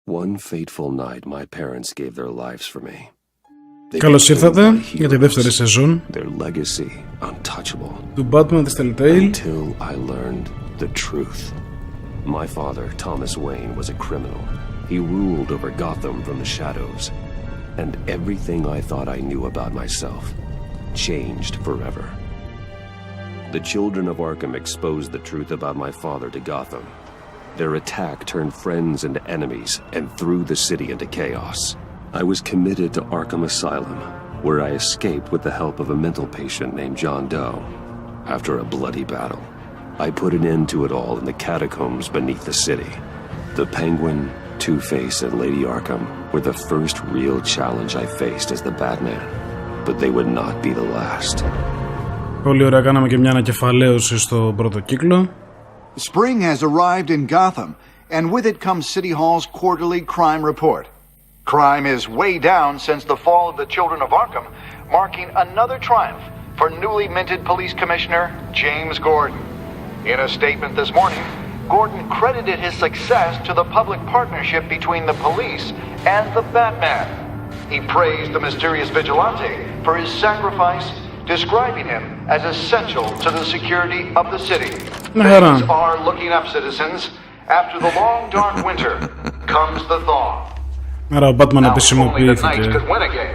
One fateful night, my parents gave their lives for me. Καλώς ήρθατε για τη δεύτερη σεζόν του Batman της Telltale. Until I learned the truth. My father, Thomas Wayne, was a criminal. He ruled over Gotham from the shadows. And everything I thought I knew about myself changed forever. The children of Arkham exposed the truth about my father to Gotham. Their attack turned friends into enemies and threw the city into chaos. I was committed to Arkham Asylum, where I escaped with the help of a mental patient named John Doe. After a bloody battle, I put an end to it all in the catacombs beneath the city. The Penguin, Two-Face, and Lady Arkham were the first real challenge I faced as the Batman, but they would not be the last. Πολύ ωραία, κάναμε και μια ανακεφαλαίωση στο πρώτο κύκλο. Spring has arrived in Gotham, and with it comes City Hall's quarterly crime report. Crime is way down since the fall of the Children of Arkham, marking another triumph for newly minted Police Commissioner James Gordon. In a statement this morning, Gordon credited his success to the public partnership between the police and the Batman. He praised the mysterious vigilante for his sacrifice, describing him as essential to the security of the city. Things are looking up, citizens. After the long, dark winter comes the thaw. Άρα ο Batman Now, επισημοποιήθηκε. only the Knights could win again.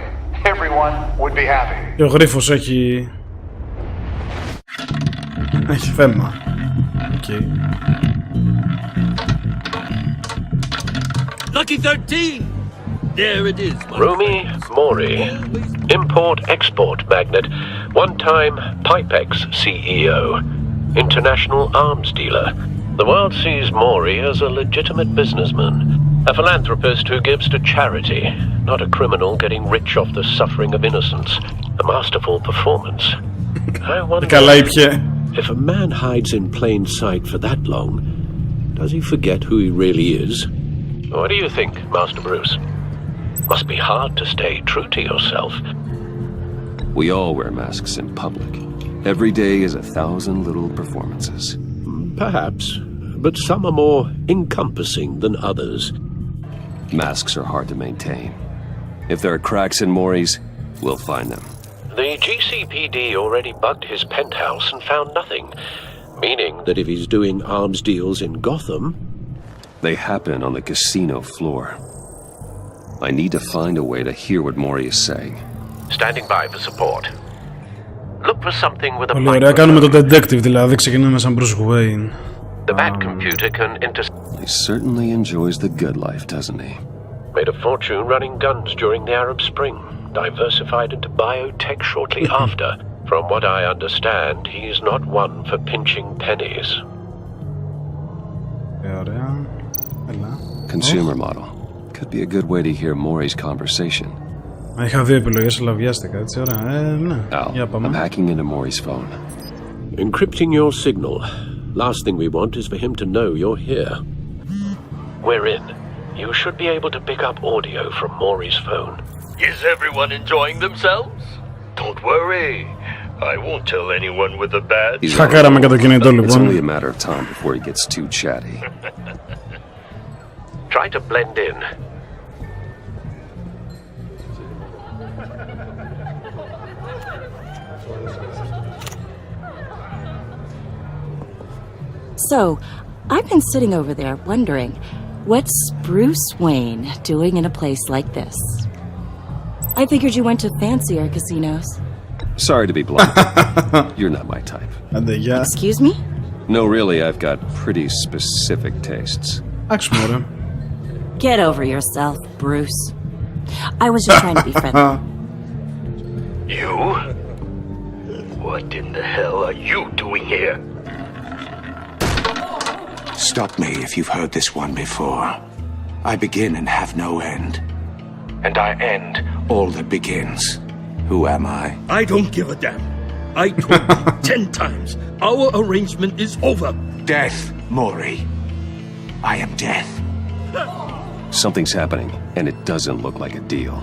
Everyone would be happy. Και ο γρίφος έχει θέμα. Okay. Lucky 13! There it is. Rumi Mori, import-export magnate, one-time Pipex CEO, international arms dealer. The world sees Mori as a legitimate businessman, a philanthropist who gives to charity, not a criminal getting rich off the suffering of innocence. A masterful performance. I wonder if a man hides in plain sight for that long, does he forget who he really is? What do you think, Master Bruce? Must be hard to stay true to yourself. We all wear masks in public. Every day is 1,000 little performances. Perhaps, but some are more encompassing than others. Masks are hard to maintain. If there are cracks in Mori's, we'll find them. The GCPD already bugged his penthouse and found nothing, meaning that if he's doing arms deals in Gotham... They happen on the casino floor. I need to find a way to hear what Mori is saying. Standing by for support. Look for something with a microphone. Ωραία, κάνουμε το detective, δηλαδή ξεκινάμε σαν Bruce Wayne. The Bat computer can He certainly enjoys the good life, doesn't he? Made a fortune running guns during the Arab Spring. Diversified into biotech shortly after. From what I understand, he's not one for pinching pennies. Ωραία. Έλα. Consumer model. Could be a good way to hear Mori's conversation. Είχα δύο επιλογές, αλλά βιάστηκα, έτσι, ωραία. Ναι, για πάμε. I'm hacking into Mori's phone. Encrypting your signal. Last thing we want is for him to know you're here. We're in. You should be able to pick up audio from Mori's phone. Is everyone enjoying themselves? Don't worry. I won't tell anyone with a badge. Χακάραμε και το κινητό, λοιπόν. It's only a matter of time before he gets too chatty. Try to blend in. So, I've been sitting over there wondering, what's Bruce Wayne doing in a place like this? I figured you went to fancier casinos. Sorry to be blunt. You're not my type. Excuse me? No, really, I've got pretty specific tastes. Get over yourself, Bruce. I was just trying to be friendly. You? What in the hell are you doing here? Stop me if you've heard this one before. I begin and have no end. And I end all that begins. Who am I? I don't give a damn. I told you 10 times. Our arrangement is over. Death, Mori. I am death. Something's happening, and it doesn't look like a deal.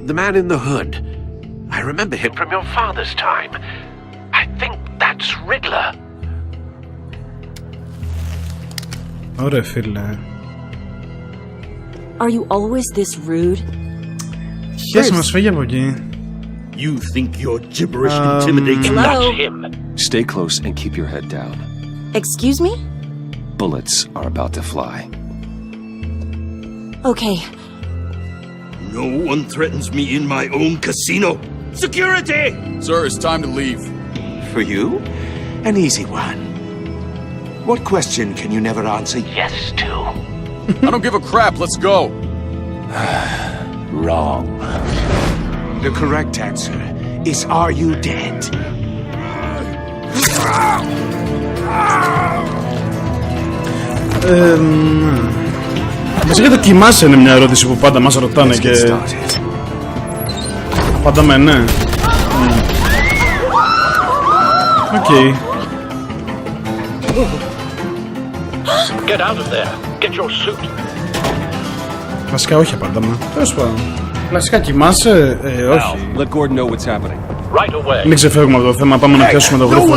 The man in the hood. I remember him from your father's time. I think that's Riddler. Ωραία, φίλε. Are you always this rude? Χες μας φύγει από εκεί. You think your gibberish intimidates me? Hello? That's him. Stay close and keep your head down. Excuse me? Bullets are about to fly. Okay. No one threatens me in my own casino. Security! Sir, it's time to leave. For you, an easy one. What question can you never answer yes to? I don't give a crap. Let's go. Wrong. The correct answer is, are you dead? Βασικά το κοιμάσαι είναι μια ερώτηση που πάντα μας ρωτάνε και... Απαντάμε ναι. Οκ. Get out of there. Get your suit. Βασικά όχι απαντάμε. Τέλος πάντων. Κλασικά κοιμάσαι, όχι. Let Gordon know what's happening. Right away. Μην ξεφεύγουμε από το θέμα, πάμε να πιάσουμε τον γρίφο.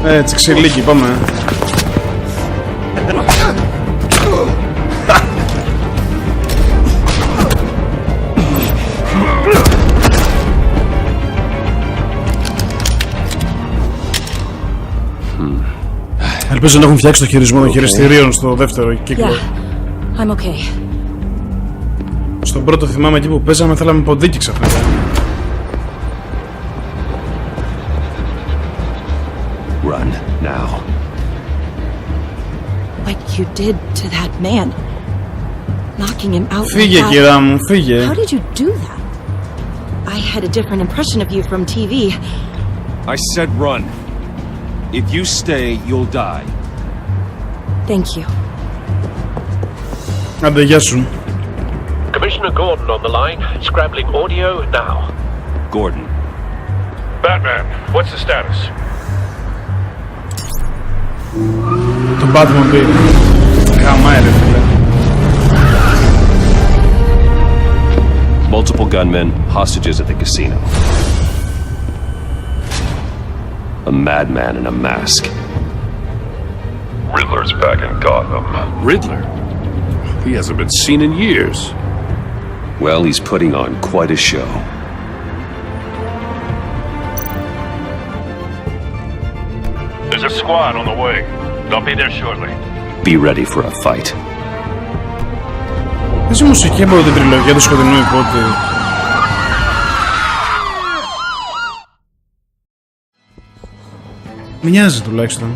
Έτσι, ξυλίκι, πάμε. Ελπίζω να έχουν φτιάξει το χειρισμό των χειριστηρίων στο δεύτερο κύκλο. Yeah, I'm okay. Στον πρώτο θυμάμαι εκεί που παίζαμε θέλαμε ποντίκι ξαφνικά. Run now. What you did to that man, knocking him out. Φύγε κυρά μου, φύγε. How did you do that? I had a different impression of you from TV. I said run. If you stay, you'll die. Thank you. Άντε, γεια σου. Commissioner Gordon on the line. Scrambling audio now. Gordon. Batman, what's the status? Το Batmobile. Γαμάει ρε φίλε. Multiple gunmen, hostages at the casino. A madman in a mask. Riddler's back in Gotham. Riddler? He hasn't been seen in years. Well, he's putting on quite a show. There's a squad on the way. They'll be there shortly. Be ready for a fight. Είσαι μουσική από την τριλογία του σκοτεινού υπότη. Μοιάζει τουλάχιστον.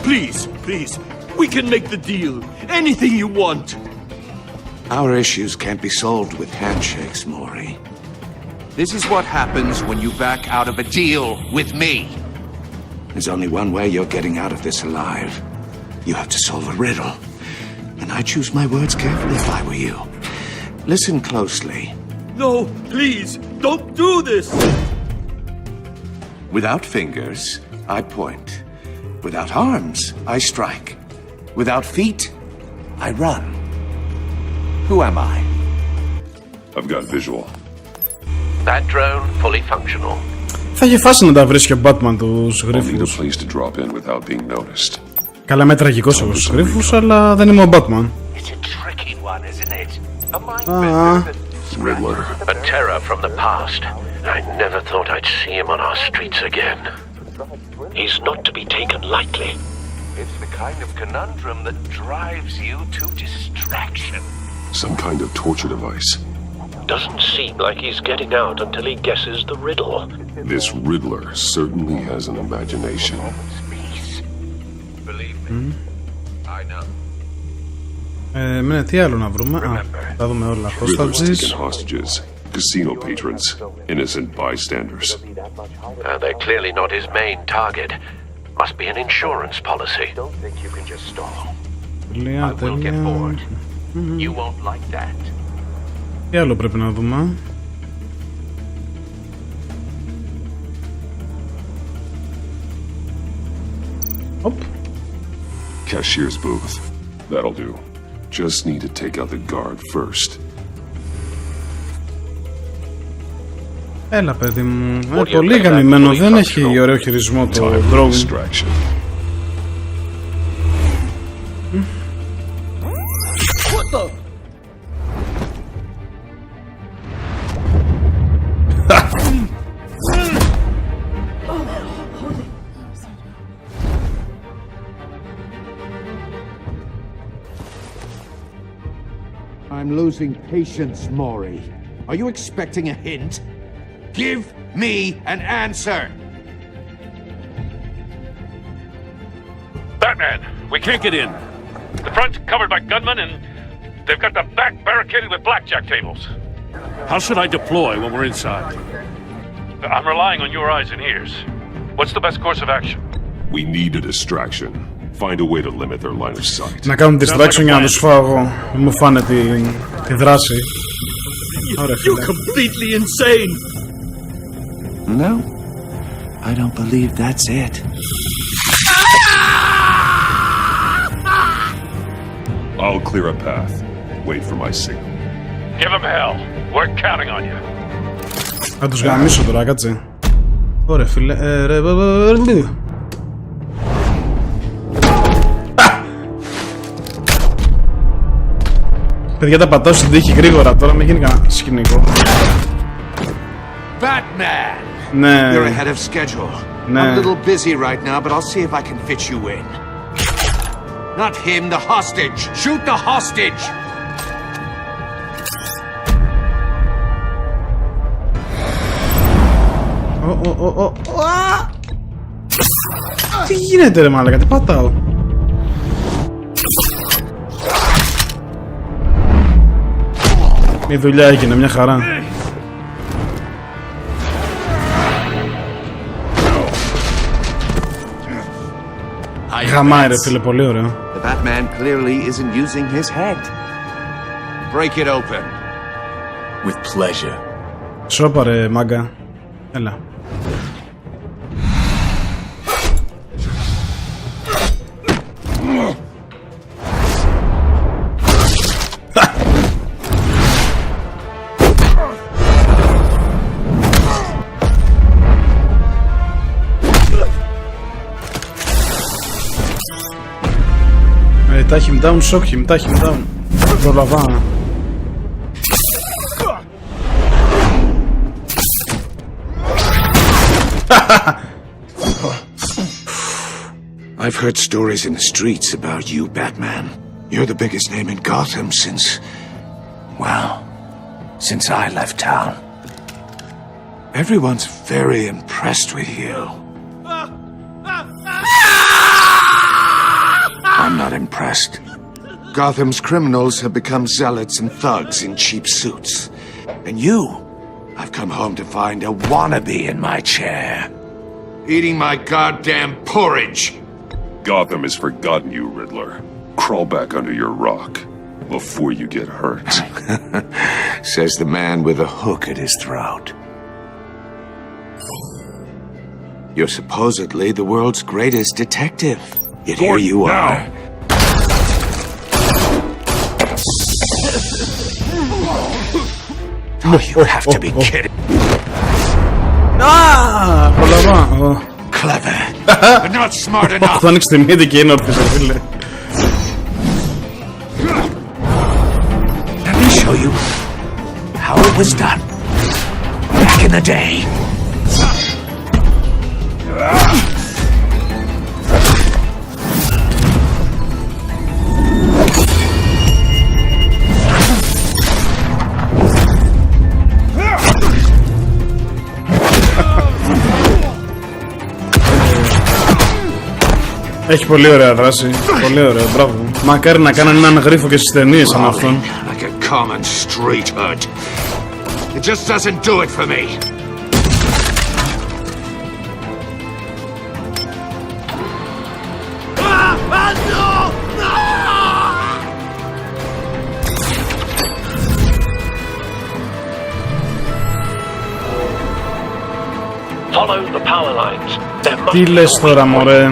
Please, please, we can make the deal. Anything you want. Our issues can't be solved with handshakes, Maury. This is what happens when you back out of a deal with me. There's only one way you're getting out of this alive. You have to solve a riddle. And I choose my words carefully if I were you. Listen closely. No, please, don't do this. Without fingers, I point. Without arms, I strike. Without feet, I run. Who am I? I've got visual. That drone fully functional. Θα είχε φάση να τα βρίσκει ο Batman τους I'll need a γρίφους. place to drop in without being noticed. Καλά είμαι τραγικός από τους γρίφους, αλλά δεν είμαι ο Batman. It's a tricky one, isn't it? A mind Riddler. A terror from the past. I never thought I'd see him on our streets again. He's not to be taken lightly. It's the kind of conundrum that drives you to distraction. Some kind of torture device. Doesn't seem like he's getting out until he guesses the riddle. This Riddler certainly has an imagination. Believe me, I know. Μείνε τι άλλο να βρούμε. Θα δούμε όλα. Riddler's Hostages. taken hostages, casino patrons, innocent bystanders. They're clearly not his main target. Must be an insurance policy. Don't think you can just stall. Τέλεια, I will get τέλεια. bored. You won't like that. Τι άλλο πρέπει να δούμε. Οπ. Cashier's booth. That'll do. Just need to take out the guard first. Έλα παιδί μου. Πολύ γαμημένο. Δεν έχει ωραίο χειρισμό το drone. Distraction. What the? I'm losing patience, Maury. Are you expecting a hint? Give me an answer! Batman, we can't get in. The front's covered by gunmen and they've got the back barricaded with blackjack tables. How should I deploy when we're inside? I'm relying on your eyes and ears. What's the best course of action? We need a distraction. Find a way to limit their line of sight. Να κάνουν distraction για να τους φάω εγώ. Μην μου φάνε τη δράση. Ωραία, φίλε. You're completely insane. No, I don't believe that's it. I'll clear a path. Wait for my signal. Give them hell. We're counting on you. Θα τους γαμίσω τώρα, κάτσε. Ωραία, φίλε. Παιδιά, τα πατάω στην τύχη γρήγορα τώρα, μην γίνει κανένα σκηνικό. Batman! Ναι. You're ahead of schedule. Ναι. I'm a little busy right now, but I'll see if I can fit you in. Not him, the hostage! Shoot the hostage! Τι γίνεται ρε μάλακα, τι πατάω. Η δουλειά έγινε, μια χαρά. Γαμάει ρε φίλε, πολύ ωραίο. The Batman clearly isn't using his head. Break it open. With pleasure. Σώπα ρε μάγκα. Έλα. Touch him down, shock him, touch him down. Προλαβάω. I've heard stories in the streets about you, Batman. You're the biggest name in Gotham since I left town. Everyone's very impressed with you. I'm not impressed. Gotham's criminals have become zealots and thugs in cheap suits. And you, I've come home to find a wannabe in my chair. Eating my goddamn porridge. Gotham has forgotten you, Riddler. Crawl back under your rock before you get hurt. Says the man with a hook at his throat. You're supposedly the world's greatest detective. Yet here you are. Oh, you have to be kidding. Clever, but not smart enough. Θα ανοίξει τη μύτη και είναι όρθιος, φίλε. Let me show you how it was done back in the day. Έχει πολύ ωραία δράση, πολύ ωραίο, μπράβο. Μακάρι να κάνουν έναν γρίφο και στις ταινίες σαν αυτόν. Like a common street hood. It just doesn't do it for me. Follow the power lines. Τι λες τώρα, μωρέ.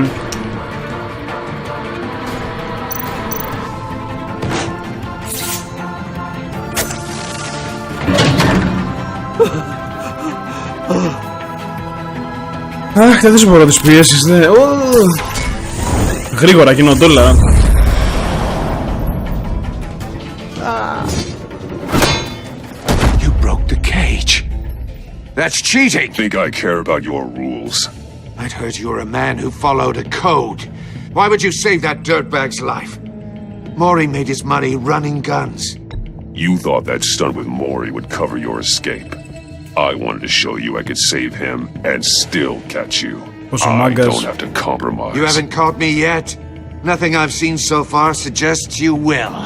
Αχ, δεν μπορώ να τις πιέσεις, ναι. Γρήγορα γίνονται όλα. That's cheating! Think I care about your rules? I'd heard you were a man who followed a code. Why would you save that dirtbag's life? Maury made his money running guns. You thought that stunt with Maury would cover your escape. I wanted to show you I could save him and still catch you. I don't have to compromise. You haven't caught me yet. Nothing I've seen so far suggests you will.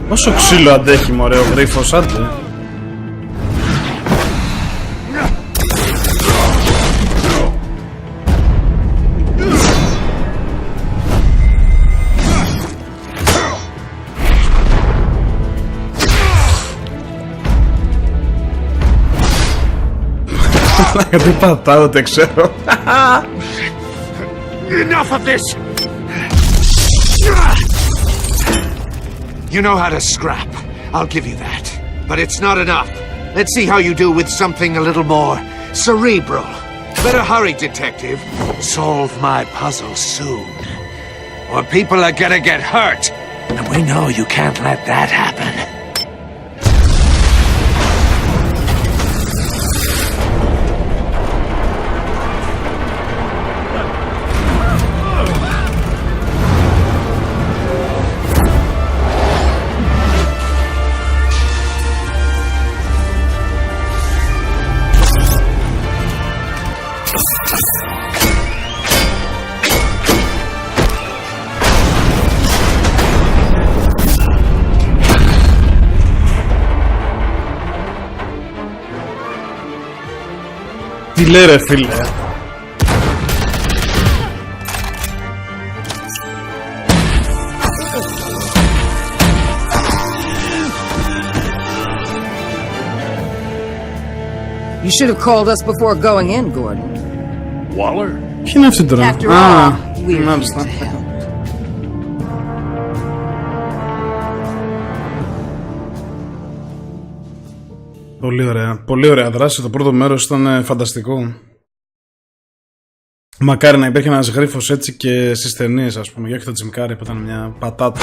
Πόσο ξύλο αντέχει μωρέ ο γρίφος, άντε. Γιατί πατάω, δεν ξέρω. Enough of this! You know how to scrap. I'll give you that. But it's not enough. Let's see how you do with something a little more cerebral. Better hurry, detective. Solve my puzzle soon. Or people are gonna get hurt. And we know you can't let that happen. Τι λέει ρε φίλε. You should have called us before going in, Gordon. Waller? Ποιοι είναι αυτοί τώρα? After all, we're here to help. Πολύ ωραία. Πολύ ωραία δράση. Το πρώτο μέρος ήταν φανταστικό. Μακάρι να υπήρχε ένας γρίφος έτσι και στις ταινίες, ας πούμε. Για όχι το Τζιμκάρι που ήταν μια πατάτα.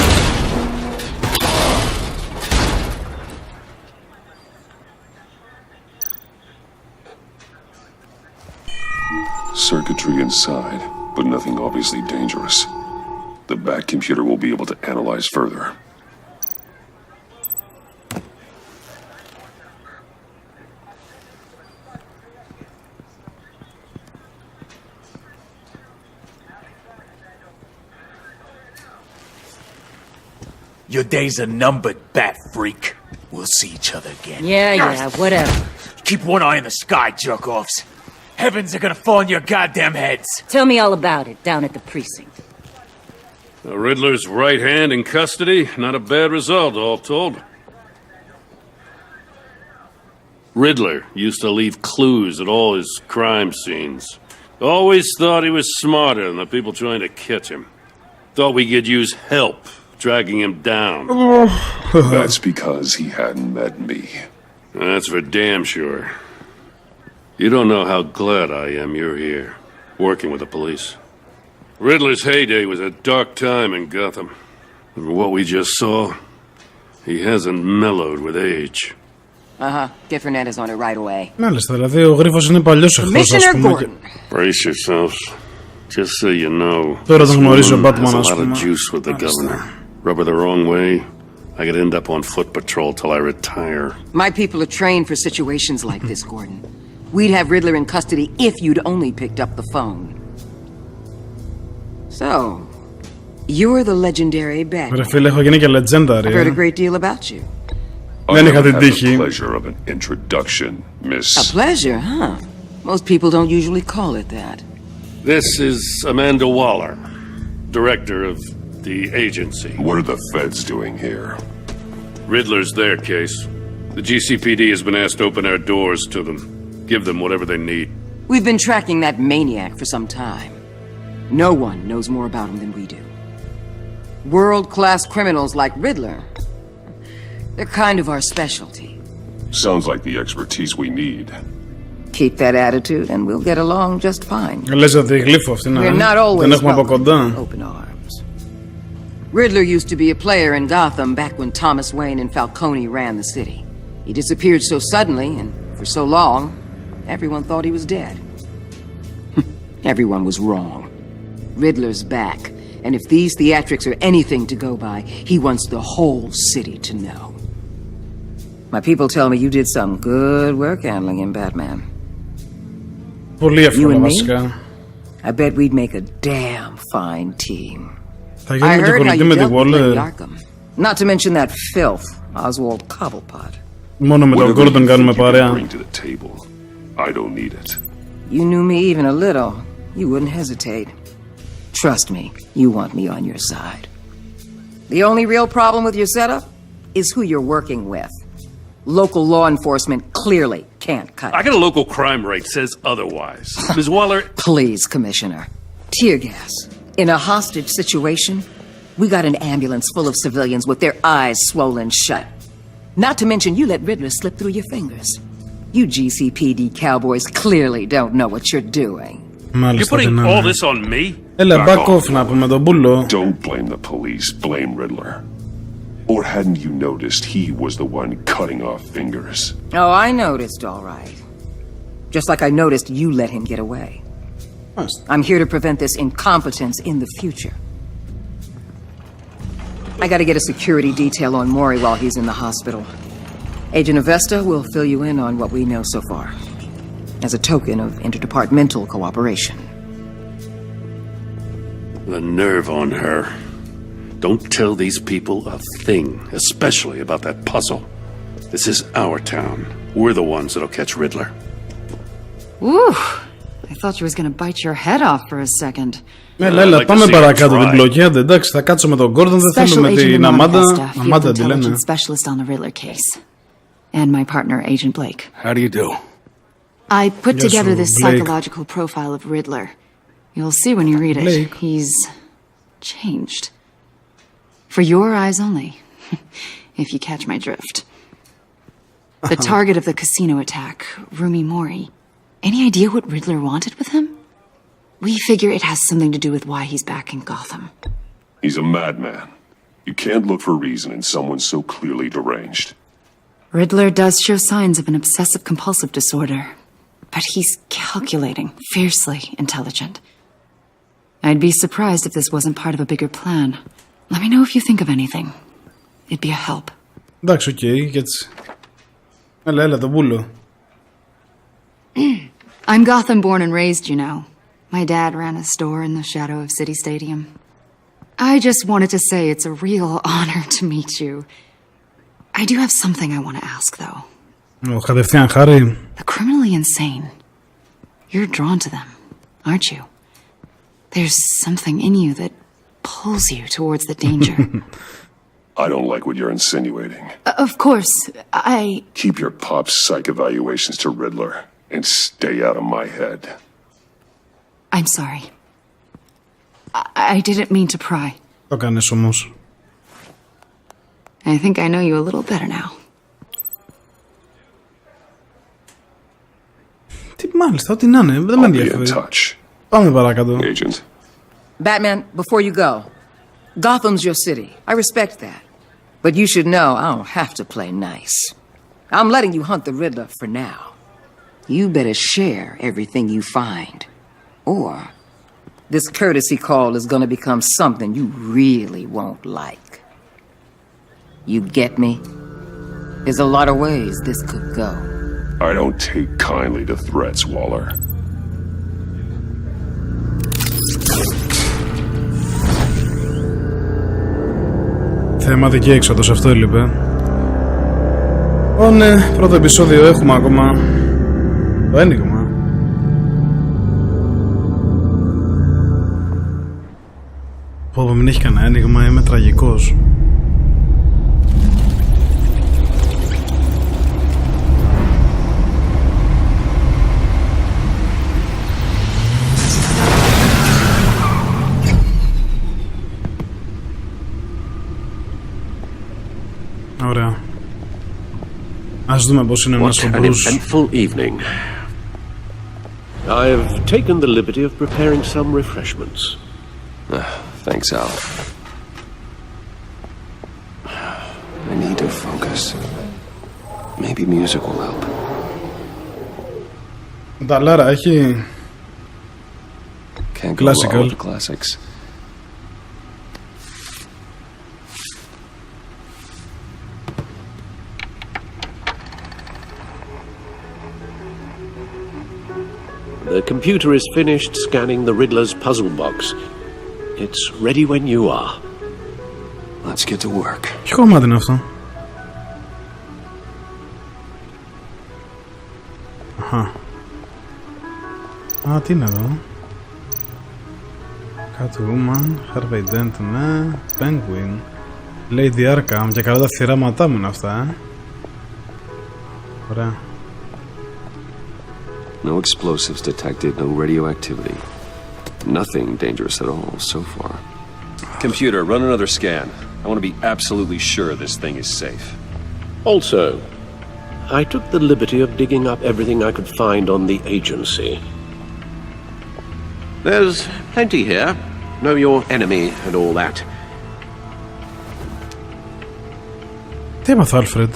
Circuitry inside, but nothing obviously dangerous. The back computer will be able to analyze further. Your days are numbered, bat freak. We'll see each other again. Yeah, whatever. Keep one eye in the sky, jerk-offs. Heavens are gonna fall on your goddamn heads. Tell me all about it down at the precinct. The Riddler's right hand in custody. Not a bad result, all told. Riddler used to leave clues at all his crime scenes. Always thought he was smarter than the people trying to catch him. Thought we could use help dragging him down. That's because he hadn't met me. That's for damn sure. You don't know how glad I am you're here, working with the police. Riddler's heyday was a dark time in Gotham. And what we just saw, he hasn't mellowed with age. Get Fernandez on it right away. Μάλιστα, δηλαδή ο γρίφος είναι παλιός εχθρός, ας πούμε. Brace yourselves. Just so you know, Τώρα τον γνωρίζει ο Batman, has a ας lot of πούμε. juice with the governor. Rub her the wrong way, I could end up on foot patrol till I retire. My people are trained for situations like this, Gordon. We'd have Riddler in custody if you'd only picked up the phone. So, you're the legendary Batman. Ρε φίλε, έχω γίνει και legendary. I've heard a great deal about you. Δεν είχα την τύχη. Pleasure of an introduction, Miss. A pleasure, huh? Most people don't usually call it that. This is Amanda Waller, director of the agency. What are the feds doing here? Riddler's their case. The GCPD has been asked to open our doors to them. Give them whatever they need. We've been tracking that maniac for some time. No one knows more about him than we do. World-class criminals like Riddler, they're kind of our specialty. Sounds like the expertise we need. Keep that attitude and we'll get along just fine. Λες ότι γλύφω αυτή να δεν έχουμε από κοντά. Open arms. Riddler used to be a player in Gotham back when Thomas Wayne and Falcone ran the city. He disappeared so suddenly and for so long, everyone thought he was dead. Everyone was wrong. Riddler's back, and if these theatrics are anything to go by, he wants the whole city to know. My people tell me you did some good work handling him, Batman. Πολύ εύκολα βασικά. I bet we'd make a damn fine team. Θα γίνουμε και κολλητοί με τη Waller. Not to mention that filth, Oswald Cobblepot. Μόνο με τον Gordon κάνουμε παρέα. I don't need it. You knew me even a little, you wouldn't hesitate. Trust me, you want me on your side. The only real problem with your setup is who you're working with. Local law enforcement clearly can't cut it. I got a local crime rate says otherwise. Ms. Waller... Please, Commissioner. Tear gas. In a hostage situation, we got an ambulance full of civilians with their eyes swollen shut. Not to mention you let Riddler slip through your fingers. You GCPD cowboys clearly don't know what you're doing. You're putting all this on me? Έλα, back off να πούμε τον Μπούλο. Don't blame the police, blame Riddler. Or hadn't you noticed he was the one cutting off fingers? Oh, I noticed, all right. Just like I noticed you let him get away. I'm here to prevent this incompetence in the future. I gotta get a security detail on Maury while he's in the hospital. Agent Avesta will fill you in on what we know so far, as a token of interdepartmental cooperation. The nerve on her. Don't tell these people a thing, especially about that puzzle. This is our town. We're the ones that'll catch Riddler. Ooh, I thought you was gonna bite your head off for a second. Έλα, πάμε παρακάτω την μπλοκιάντε. Εντάξει, θα κάτσω με τον Gordon, δεν θέλουμε την Αμάντα. Αμάντα τη λένε. Specialist on the Riddler case. And my partner, Agent Blake. How do you do? I put together this psychological profile of Riddler. You'll see when you read it. Blake. He's changed. For your eyes only, if you catch my drift. The target of the casino attack, Rumi Mori. Any idea what Riddler wanted with him? We figure it has something to do with why he's back in Gotham. He's a madman. You can't look for reason in someone so clearly deranged. Riddler does show signs of an obsessive-compulsive disorder, but he's calculating, fiercely intelligent. I'd be surprised if this wasn't part of a bigger plan. Let me know if you think of anything. It'd be a help. Εντάξει, οκ, έτσι. Έλα, τον Μπούλο. I'm Gotham born and raised, you know. My dad ran a store in the shadow of City Stadium. I just wanted to say it's a real honor to meet you. I do have something I want to ask, though. Κατευθείαν χάρη. The criminally insane. You're drawn to them, aren't you? There's something in you that pulls you towards the danger. I don't like what you're insinuating. Of course, I... Keep your pop's psych evaluations to Riddler and stay out of my head. I'm sorry. I didn't mean to pry. Το κάνεις όμως. I think I know you a little better now. Τι μάλιστα, ό,τι να είναι, δεν με ενδιαφέρει. Πάμε παρακάτω. Agent. Batman, before you go, Gotham's your city. I respect that. But you should know I don't have to play nice. I'm letting you hunt the Riddler for now. You better share everything you find. Or this courtesy call is gonna become something you really won't like. You get me? There's a lot of ways this could go. I don't take kindly to threats, Waller. Θεματική έξοδος, αυτό έλειπε. Ναι, πρώτο επεισόδιο έχουμε ακόμα. Το ένιγμα. Πω, μην έχει κανένα ένιγμα, είμαι τραγικός. Ωραία. Ας δούμε πώς είναι ένας ο What an Bruce. eventful evening. I've taken the liberty of preparing some refreshments. Thanks, Al. I need to focus. Maybe music will help. Τα Λάρα έχει Can't go wrong classical. with the classics. The computer is finished scanning the Riddler's puzzle box. It's ready when you are. Let's get to work. Ποιο κομμάτι είναι αυτό? Αχα. Α, τι είναι εδώ? Catwoman, Harvey Dent, ναι. Penguin, Lady Arkham. Και καλά τα θυράματά μου είναι αυτά, Ωραία. No explosives detected, no radioactivity. Nothing dangerous at all so far. Computer, run another scan. I want to be absolutely sure this thing is safe. Also, I took the liberty of digging up everything I could find on the agency. There's plenty here. Know your enemy and all that. Τι έπαθε ο Alfred?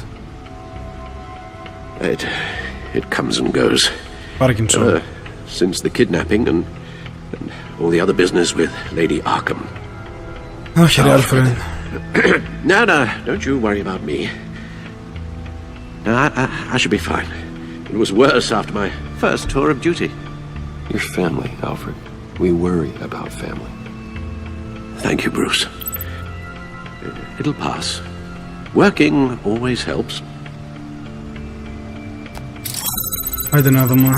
It comes and goes. Parkinson. Since the kidnapping and all the other business with Lady Arkham. Όχι ρε Alfred. No, don't you worry about me. No, I should be fine. It was worse after my first tour of duty. Your family, Alfred. We worry about family. Thank you, Bruce. It'll pass. Working always helps. Άιντε να δούμε.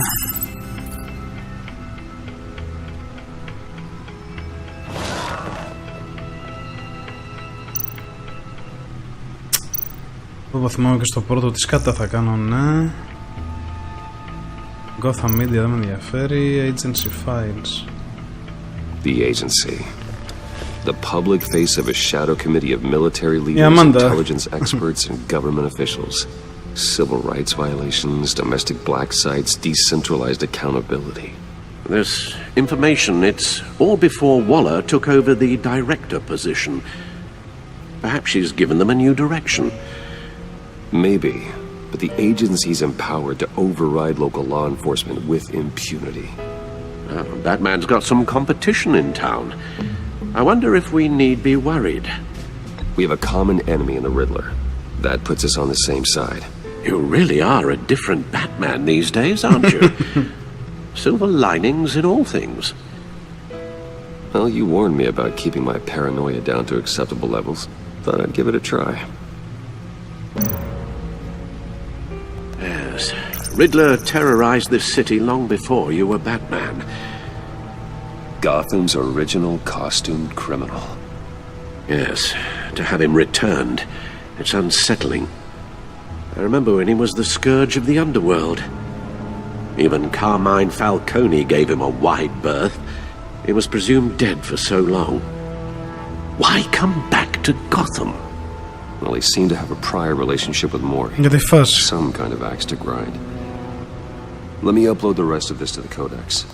Εγώ θυμάμαι και στο πρώτο τι σκάτα θα κάνω, ναι. Gotham Media δεν με ενδιαφέρει. Agency Files. The agency. The public face of a shadow committee of military leaders, intelligence experts, and government officials. Civil rights violations, domestic black sites, decentralized accountability. This information, it's all before Waller took over the director position. Perhaps she's given them a new direction. Maybe, but the agency's empowered to override local law enforcement with impunity. Batman's got some competition in town. I wonder if we need be worried. We have a common enemy in the Riddler. That puts us on the same side. You really are a different Batman these days, aren't you? Silver linings in all things. Well, you warned me about keeping my paranoia down to acceptable levels. Thought I'd give it a try. Yes. Riddler terrorized this city long before you were Batman. Gotham's original costumed criminal. Yes. To have him returned, it's unsettling. I remember when he was the scourge of the underworld. Even Carmine Falcone gave him a wide berth. He was presumed dead for so long. Why come back to Gotham? Well, he seemed to have a prior relationship with Mori. Some kind of axe to grind. Let me upload the rest of this to the Codex.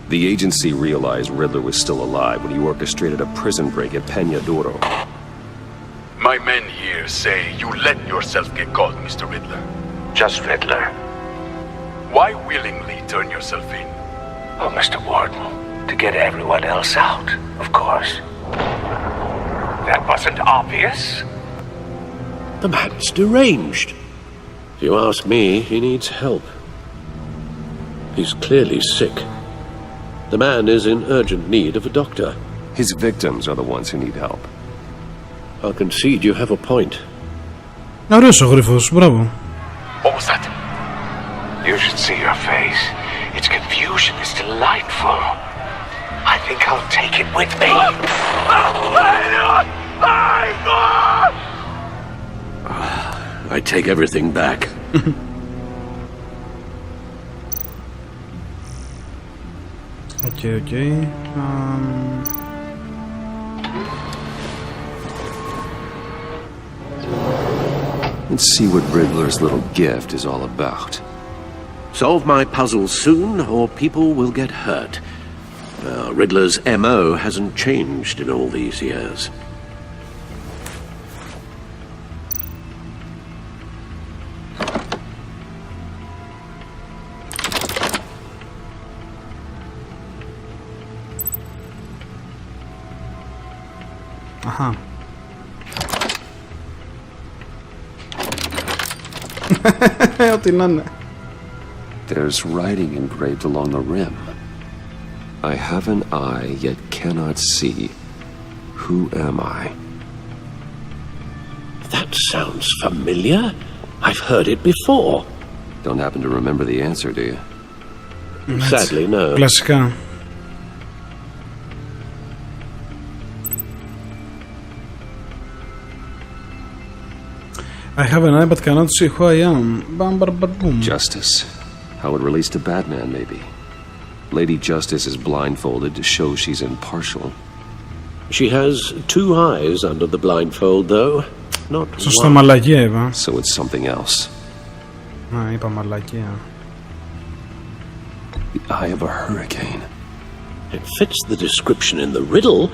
The agency realized Riddler was still alive when he orchestrated a prison break at Peña Duro. My men here say you let yourself get caught, Mr. Riddler. Just Riddler. Why willingly turn yourself in? Oh, Mr. Warden, to get everyone else out, of course. That wasn't obvious? The man's deranged. If you ask me, he needs help. He's clearly sick. The man is in urgent need of a doctor. His victims are the ones who need help. I'll concede you have a point. Ωραίος ο γρίφος, μπράβο. What was that? You should see your face. Its confusion is delightful. I think I'll take it with me. I take everything back. Okay. and see what Riddler's little gift is all about. Solve my puzzle soon, or people will get hurt. Riddler's MO hasn't changed in all these years. Αχα. Ό,τι να είναι. There's writing engraved along the rim. I have an eye, yet cannot see. Who am I? That sounds familiar. I've heard it before. Don't happen to remember the answer, do you? Sadly, no. Κλασικά. I have an eye but cannot see who I am. Bam, bam, bam, boom. Justice. How it relates to Batman, maybe. Lady Justice is blindfolded to show she's impartial. She has two eyes under the blindfold, though. Not Σωστά, one. μαλακία είπα. So it's something else. Α, είπα μαλακία. The eye of a hurricane. It fits the description in the riddle,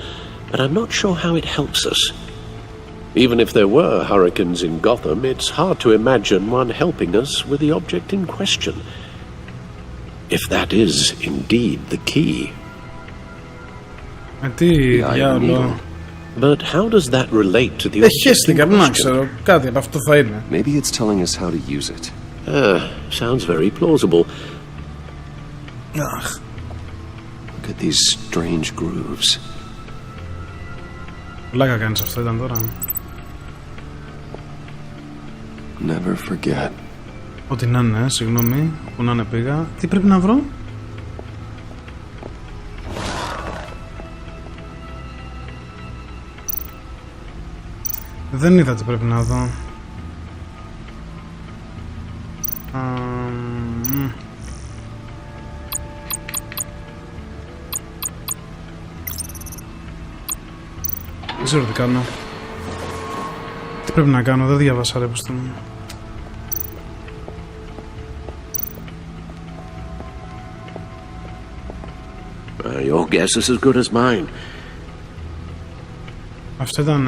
but I'm not sure how it helps us. Even if there were hurricanes in Gotham, it's hard to imagine one helping us with the object in question. If that is indeed the key. Τι διάλο. But how does that relate to the object in να question? ξέρω, κάτι από αυτό θα είναι. Maybe it's telling us how to use it. Sounds very plausible. Αχ. Look at these strange grooves. Πλάκα κάνεις αυτό, ήταν τώρα. Never forget. Ό,τι να είναι, συγγνώμη, που να είναι πήγα. Τι πρέπει να βρω? Δεν είδα τι πρέπει να δω. Δεν ξέρω τι κάνω. Τι πρέπει να κάνω, δεν διάβασα ρε πως το... Your guess is as good as mine. Αυτό ήταν...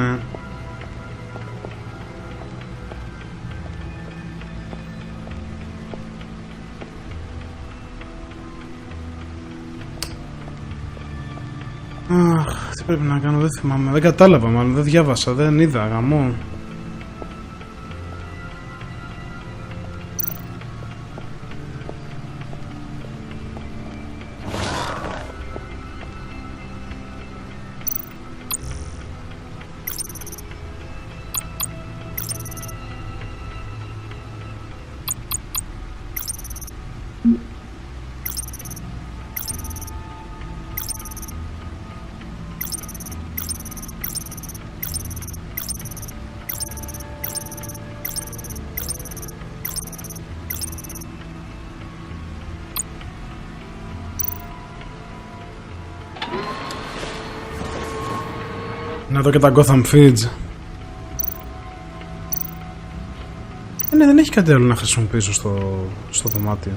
Αχ, τι πρέπει να κάνω, δεν θυμάμαι. Δεν κατάλαβα μάλλον, δεν διάβασα, δεν είδα, γαμό. Να δω και τα Gotham Feeds. Ναι, δεν έχει κάτι άλλο να χρησιμοποιήσω στο δωμάτιο.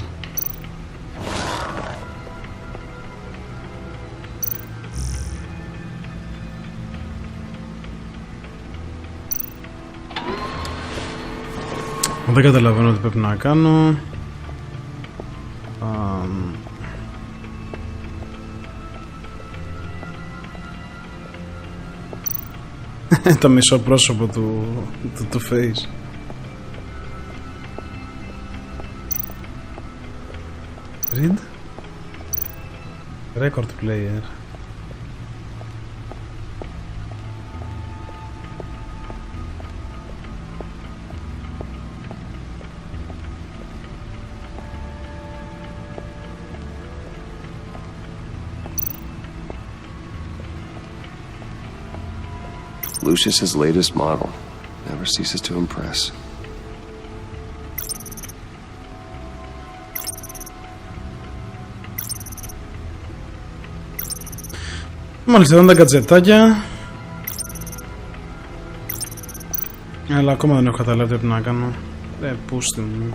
Δεν καταλαβαίνω τι πρέπει να κάνω. Το μισό πρόσωπο του face. Read Record player. Lucius's latest model never ceases to impress. Μάλιστα, εδώ είναι τα κατζετάκια. Αλλά ακόμα δεν έχω καταλάβει τι πρέπει να κάνω. Πούστη μου.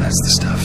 That's the stuff.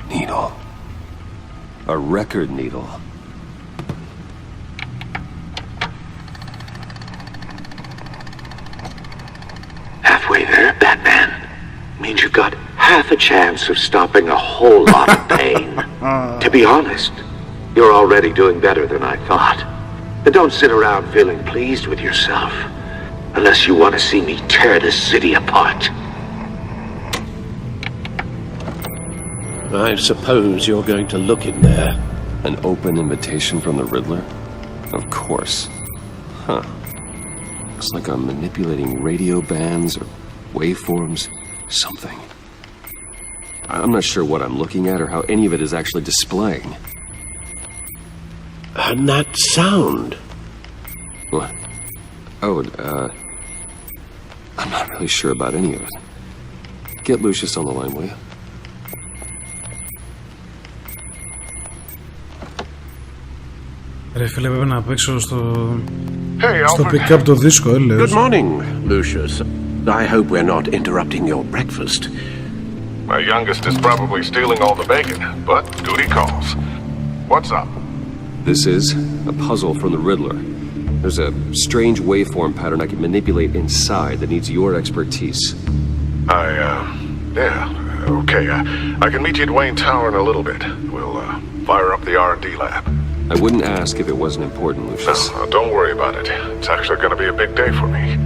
Needle. A record needle. Halfway there, Batman. Means you've got half a chance of stopping a whole lot of pain. To be honest, you're already doing better than I thought. But don't sit around feeling pleased with yourself. Unless you want to see me tear this city apart. I suppose you're going to look in there. An open invitation from the Riddler? Of course. Huh. Looks like I'm manipulating radio bands or waveforms. Something. I'm not sure what I'm looking at or how any of it is actually displaying. And that sound. What? Oh, I'm not really sure about any of it. Get Lucius on the line, will you? Ρε φίλε, πρέπει να παίξω στο pick-up το δίσκο, έλεος. Good morning, Lucius. I hope we're not interrupting your breakfast. My youngest is probably stealing all the bacon, but duty calls. What's up? This is a puzzle from the Riddler. There's a strange waveform pattern I can manipulate inside that needs your expertise. Okay. I can meet you at Wayne Tower in a little bit. We'll fire up the R&D lab. I wouldn't ask if it wasn't important, Lucius. No, don't worry about it. It's actually going to be a big day for me.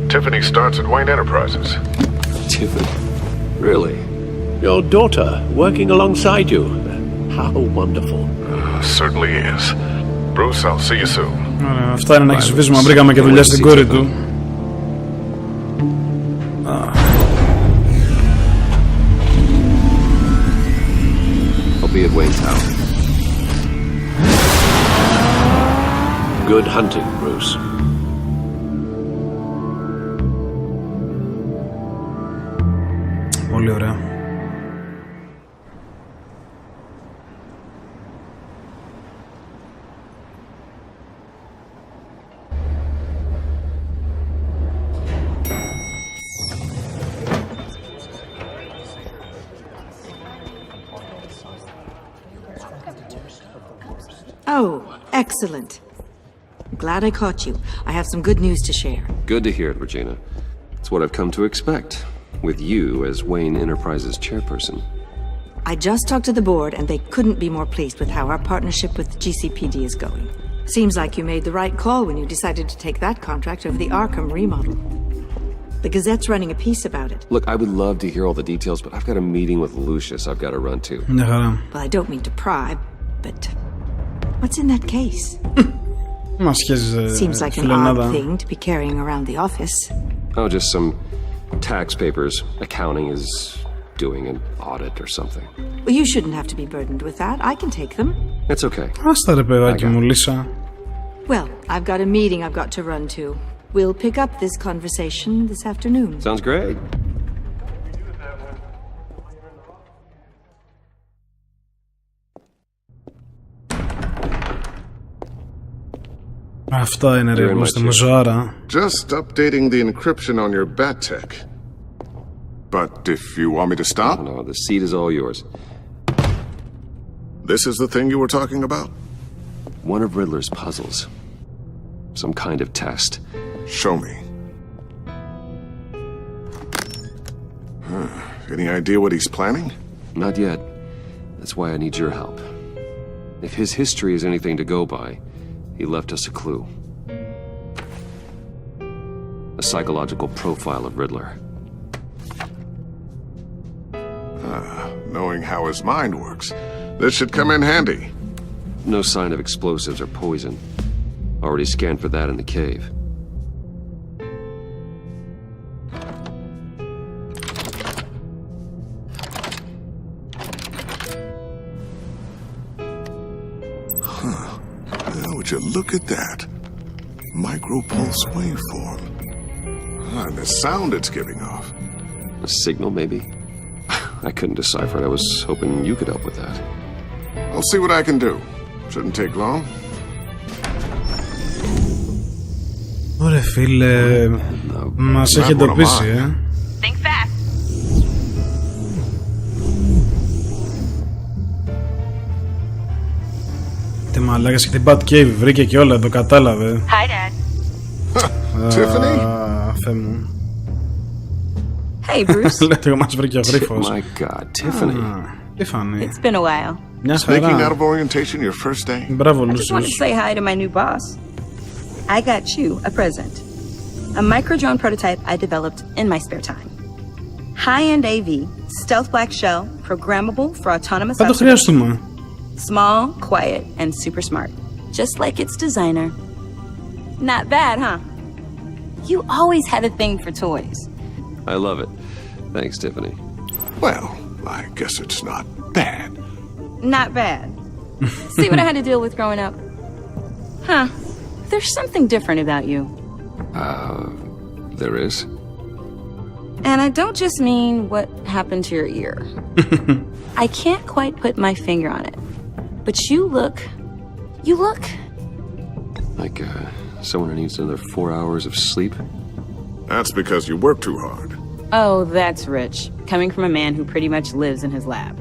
Tiffany starts at Wayne Enterprises. Tiffany? Really? Your daughter working alongside you. How wonderful. Certainly is. Bruce, I'll see you soon. Ωραία, αυτά είναι να εξοφίσουμε αν βρήκαμε και δουλειά στην κόρη του. I'll be at Wayne Tower. Good hunting, Bruce. Πολύ ωραία. Oh, excellent. Glad I caught you. I have some good news to share. Good to hear it, Regina. It's what I've come to expect, with you as Wayne Enterprises chairperson. I just talked to the board, and they couldn't be more pleased with how our partnership with GCPD is going. Seems like you made the right call when you decided to take that contract over the Arkham remodel. The Gazette's running a piece about it. Look, I would love to hear all the details, but I've got a meeting with Lucius I've got to run to. Well, I don't mean to pry, but what's in that case? Seems like an odd thing to be carrying around the office. Oh, just some tax papers. Accounting is doing an audit or something. Well, you shouldn't have to be burdened with that. I can take them. It's okay. Άστα ρε παιδάκι μου, Λίσα. Well, I've got a meeting I've got to run to. We'll pick up this conversation this afternoon. Sounds great. Αυτά είναι ρε που είστε με ζωάρα. Just updating the encryption on your bat tech. But if you want me to stop? No, the seat is all yours. This is the thing you were talking about? One of Riddler's puzzles. Some kind of test. Show me. Any idea what he's planning? Not yet. That's why I need your help. If his history is anything to go by, he left us a clue. A psychological profile of Riddler. Knowing how his mind works, this should come in handy. No sign of explosives or poison. Already scanned for that in the cave. Now, would you look at that? Micropulse waveform. And the sound it's giving off. A signal, maybe? I couldn't decipher it. I was hoping you could help with that. I'll see what I can do. Shouldn't take long. Ωραία φίλε, μας έχει εντοπίσει, Think fast. Τι μαλάκας και την Batcave βρήκε και όλα, το κατάλαβε. Hi, Dad. Tiffany? Θεέ μου. Hey, Bruce. Λέτε εγώ μας βρήκε ο γρίφος. My God, Tiffany. Tiffany. It's been a while. Μια Sneaking out χαρά. of orientation your first day? Μπράβο, I just wanted to say hi to my new boss. I got you a present. A micro-drone prototype I developed in my spare time. High-end AV, stealth black shell, programmable for autonomous Θα το χρειαστούμε. Small, quiet, and super smart. Just like its designer. Not bad, huh? You always had a thing for toys. I love it. Thanks, Tiffany. Well, I guess it's not bad. Not bad. See what I had to deal with growing up? Huh. There's something different about you. There is? And I don't just mean what happened to your ear. I can't quite put my finger on it. But you look... Like, someone who needs another 4 hours of sleep? That's because you work too hard. Oh, that's rich. Coming from a man who pretty much lives in his lab.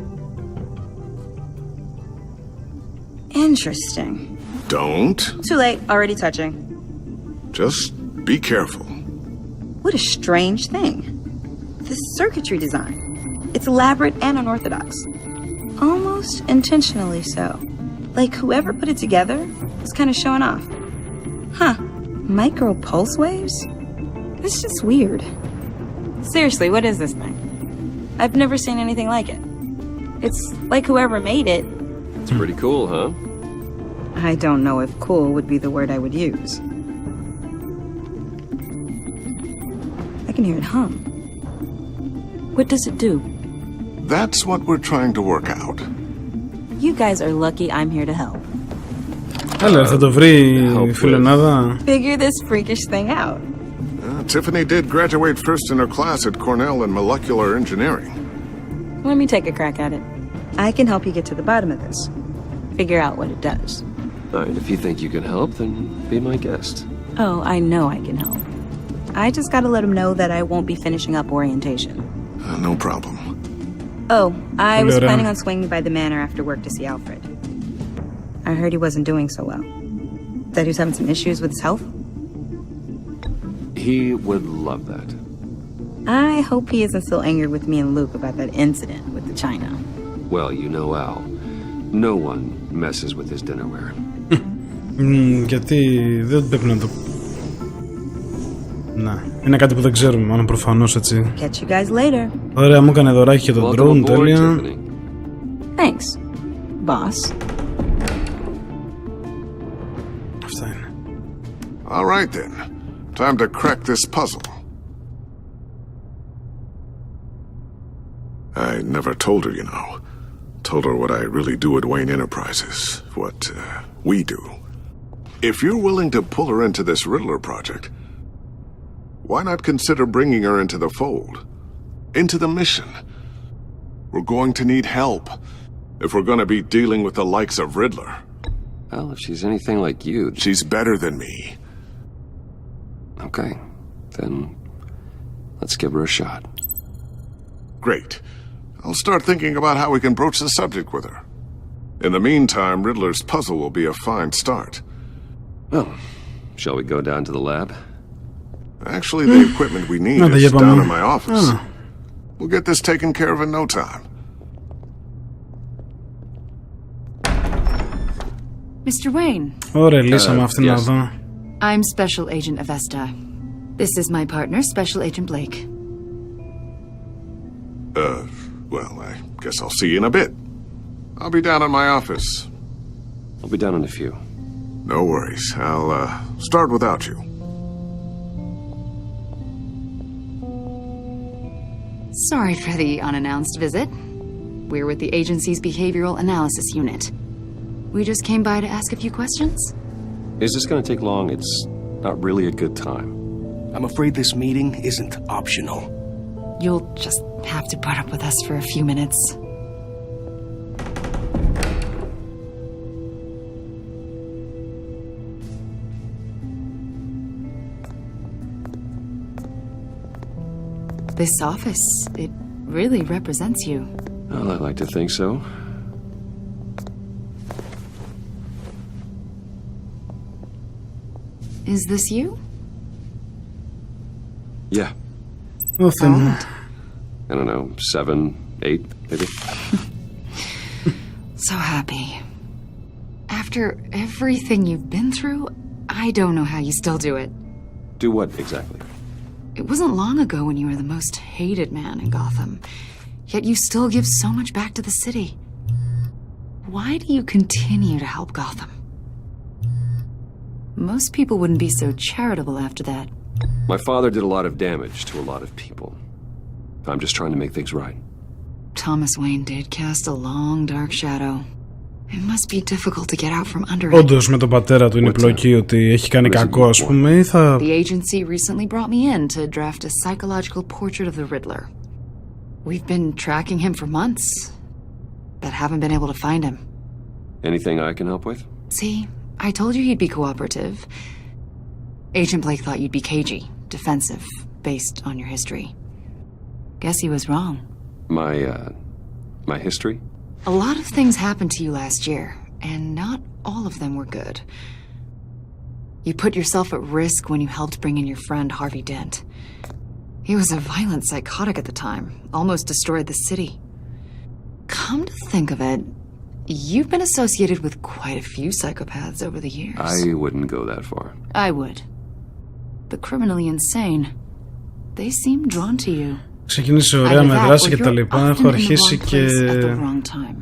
Interesting. Don't. Too late. Already touching. Just be careful. What a strange thing. The circuitry design. It's elaborate and unorthodox. Almost intentionally so. Like whoever put it together was kind of showing off. Huh. Micro pulse waves? That's just weird. Seriously, what is this thing? I've never seen anything like it. It's like whoever made it. It's pretty cool, huh? I don't know if cool would be the word I would use. I can hear it hum. What does it do? That's what we're trying to work out. You guys are lucky I'm here to help. Έλα, θα το βρει η φιλενάδα. Figure this freakish thing out. Tiffany did graduate first in her class at Cornell in molecular engineering. Let me take a crack at it. I can help you get to the bottom of this. Figure out what it does. All right, if you think you can help, then be my guest. Oh, I know I can help. I just gotta let him know that I won't be finishing up orientation. No problem. Oh, I was planning on swinging by the manor after work to see Alfred. I heard he wasn't doing so well. That he was having some issues with his health. He would love that. I hope he isn't still angry with me and Luke about that incident with the china. Well, you know Al. No one messes with his dinnerware. Γιατί δεν πρέπει να το... Να, είναι κάτι που δεν ξέρουμε, μόνο προφανώς έτσι. Catch you guys later. Ωραία, μου έκανε δωράκι και τον drone, τέλεια. Thanks, boss. Αυτά είναι. All right then. Time to crack this puzzle. I never told her, you know. Told her what I really do at Wayne Enterprises. What we do. If you're willing to pull her into this Riddler project, why not consider bringing her into the fold? Into the mission? We're going to need help if we're going to be dealing with the likes of Riddler. Well, if she's anything like you... She's better than me. Okay, then let's give her a shot. Great. I'll start thinking about how we can broach the subject with her. In the meantime, Riddler's puzzle will be a fine start. Well, shall we go down to the lab? Actually, the equipment we need is down in my office. We'll get this taken care of in no time. Mr. Wayne. Ωραία, λύσαμε αυτήν να δω. I'm Special Agent Avesta. This is my partner, Special Agent Blake. Well, I guess I'll see you in a bit. I'll be down in my office. I'll be down in a few. No worries. I'll start without you. Sorry for the unannounced visit. We're with the agency's behavioral analysis unit. We just came by to ask a few questions. Is this going to take long? It's not really a good time. I'm afraid this meeting isn't optional. You'll just have to put up with us for a few minutes. This office, it really represents you. Well, I like to think so. Is this you? Yeah. Nothing. I don't know, 7, 8, maybe? So happy. After everything you've been through, I don't know how you still do it. Do what exactly? It wasn't long ago when you were the most hated man in Gotham, yet you still give so much back to the city. Why do you continue to help Gotham? Most people wouldn't be so charitable after that. My father did a lot of damage to a lot of people. I'm just trying to make things right. Thomas Wayne did cast a long, dark shadow. It must be difficult to get out from under it. Όντως με τον πατέρα του είναι πλοκή ότι έχει κάνει κακό, ας πούμε, ή θα... The agency recently brought me in to draft a psychological portrait of the Riddler. We've been tracking him for months, but haven't been able to find him. Anything I can help with? See, I told you he'd be cooperative. Agent Blake thought you'd be cagey, defensive, based on your history. Guess he was wrong. My history? A lot of things happened to you last year, and not all of them were good. You put yourself at risk when you helped bring in your friend Harvey Dent. He was a violent psychotic at the time, almost destroyed the city. Come to think of it, you've been associated with quite a few psychopaths over the years. I wouldn't go that far. I would. The criminally insane. They seem drawn to you. Ξεκίνησε ωραία με δράση και τα λοιπά. Έχω αρχίσει και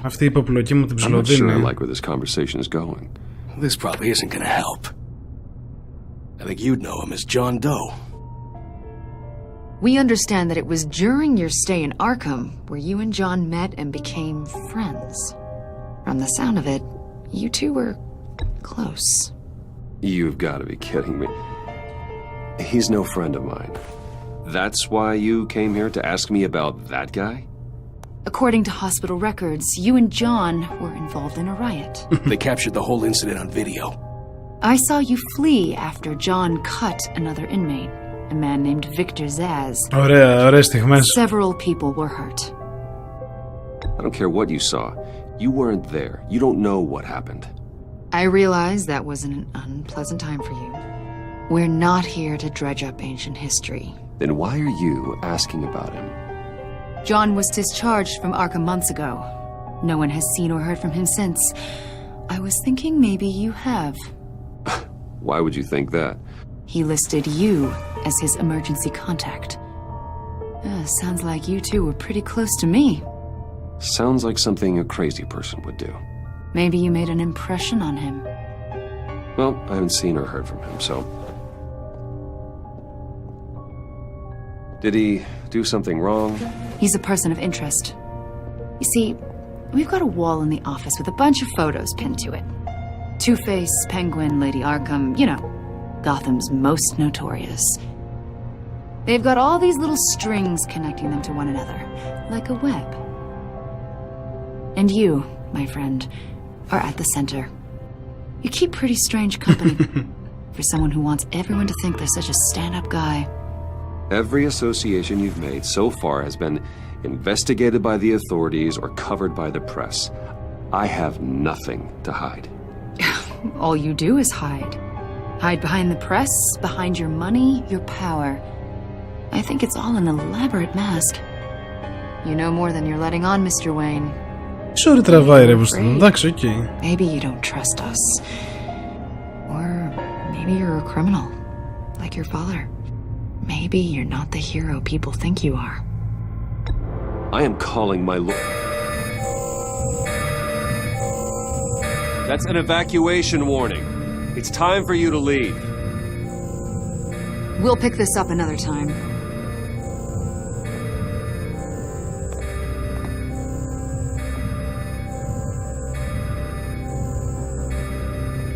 αυτή η υποπλοκή μου την ψιλοδίνει. This probably isn't gonna help. I think you'd know him as John Doe. We understand that it was during your stay in Arkham where you and John met and became friends. From the sound of it, you two were close. You've got to be kidding me. He's no friend of mine. That's why you came here to ask me about that guy? According to hospital records, you and John were involved in a riot. They captured the whole incident on video. I saw you flee after John cut another inmate, a man named Victor Zaz. Ωραίες στιγμές. Several people were hurt. I don't care what you saw. You weren't there. You don't know what happened. I realize that was an unpleasant time for you. We're not here to dredge up ancient history. Then why are you asking about him? John was discharged from Arkham months ago. No one has seen or heard from him since. I was thinking maybe you have. Why would you think that? He listed you as his emergency contact. Sounds like you two were pretty close to me. Sounds like something a crazy person would do. Maybe you made an impression on him. Well, I haven't seen or heard from him, so... Did he do something wrong? He's a person of interest. You see, we've got a wall in the office with a bunch of photos pinned to it. Two-Face, Penguin, Lady Arkham, you know, Gotham's most notorious. They've got all these little strings connecting them to one another, like a web. And you, my friend, are at the center. You keep pretty strange company for someone who wants everyone to think they're such a stand-up guy. Every association you've made so far has been investigated by the authorities or covered by the press. I have nothing to hide. All you do is hide. Hide behind the press, behind your money, your power. I think it's all an elaborate mask. You know more than you're letting on, Mr. Wayne. Sorry, τραβάει ρε πως εντάξει, οκ. Maybe you don't trust us. Or maybe you're a criminal, like your father. Maybe you're not the hero people think you are. I am calling my That's an evacuation warning. It's time for you to leave. We'll pick this up another time.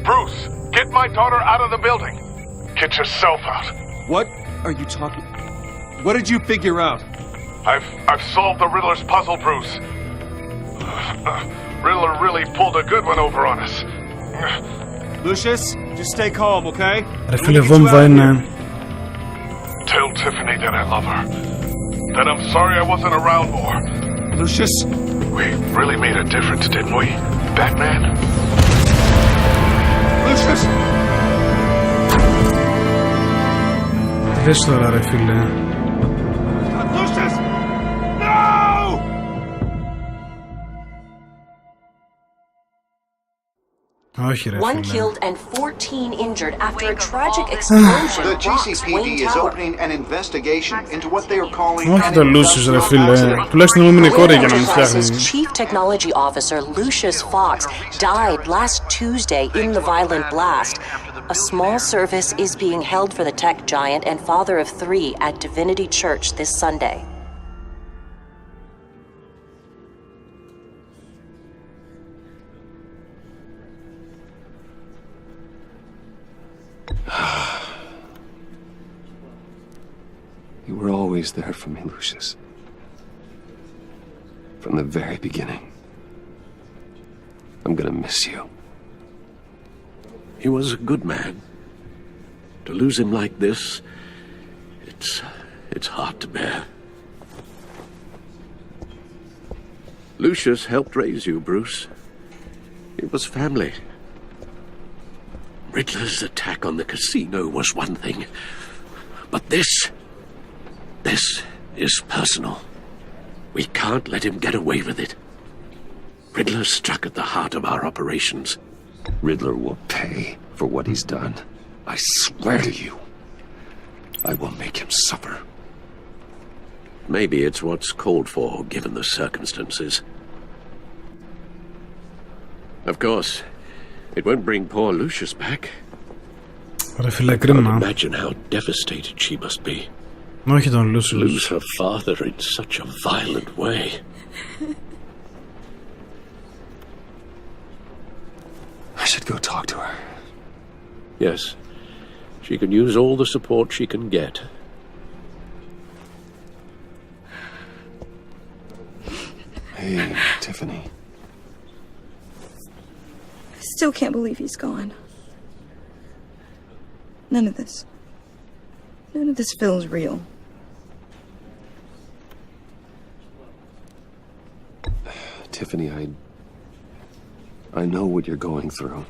Bruce, get my daughter out of the building. Get yourself out. What are you talking? What did you figure out? I've solved the Riddler's puzzle, Bruce. Riddler really pulled a good one over on us. Lucius, just stay calm, okay? Ρε φίλε, βόμβα είναι. Tell Tiffany that I love her. That I'm sorry I wasn't around more. Lucius, we really made a difference, didn't we, Batman? Lucius. Τι λες τώρα ρε φίλε? Lucius! No! Όχι ρε φίλε. One killed and 14 injured after a tragic explosion. The GCPD is opening an investigation into what they are calling... Όχι το Lucius ρε φίλε. Τουλάχιστον μου είναι κόρη για να μου φτιάχνει. Chief Technology Officer Lucius Fox died last Tuesday in the violent blast. A small service is being held for the tech giant and father of 3 at Divinity Church this Sunday. You were always there for me, Lucius. From the very beginning. I'm gonna miss you. He was a good man. To lose him like this, It's hard to bear. Lucius helped raise you, Bruce. It was family. Riddler's attack on the casino was one thing, but this is personal. We can't let him get away with it. Riddler struck at the heart of our operations. Riddler will pay for what he's done. I swear to you, I will make him suffer. Maybe it's what's called for, given the circumstances. Of course, it won't bring poor Lucius back. Can't imagine how devastated she must be. Όχι τον Lucius. Lose her father in such a violent way. I should go talk to her. Yes, she can use all the support she can get. Hey, Tiffany. I still can't believe he's gone. None of this feels real. Tiffany, I know what you're going through.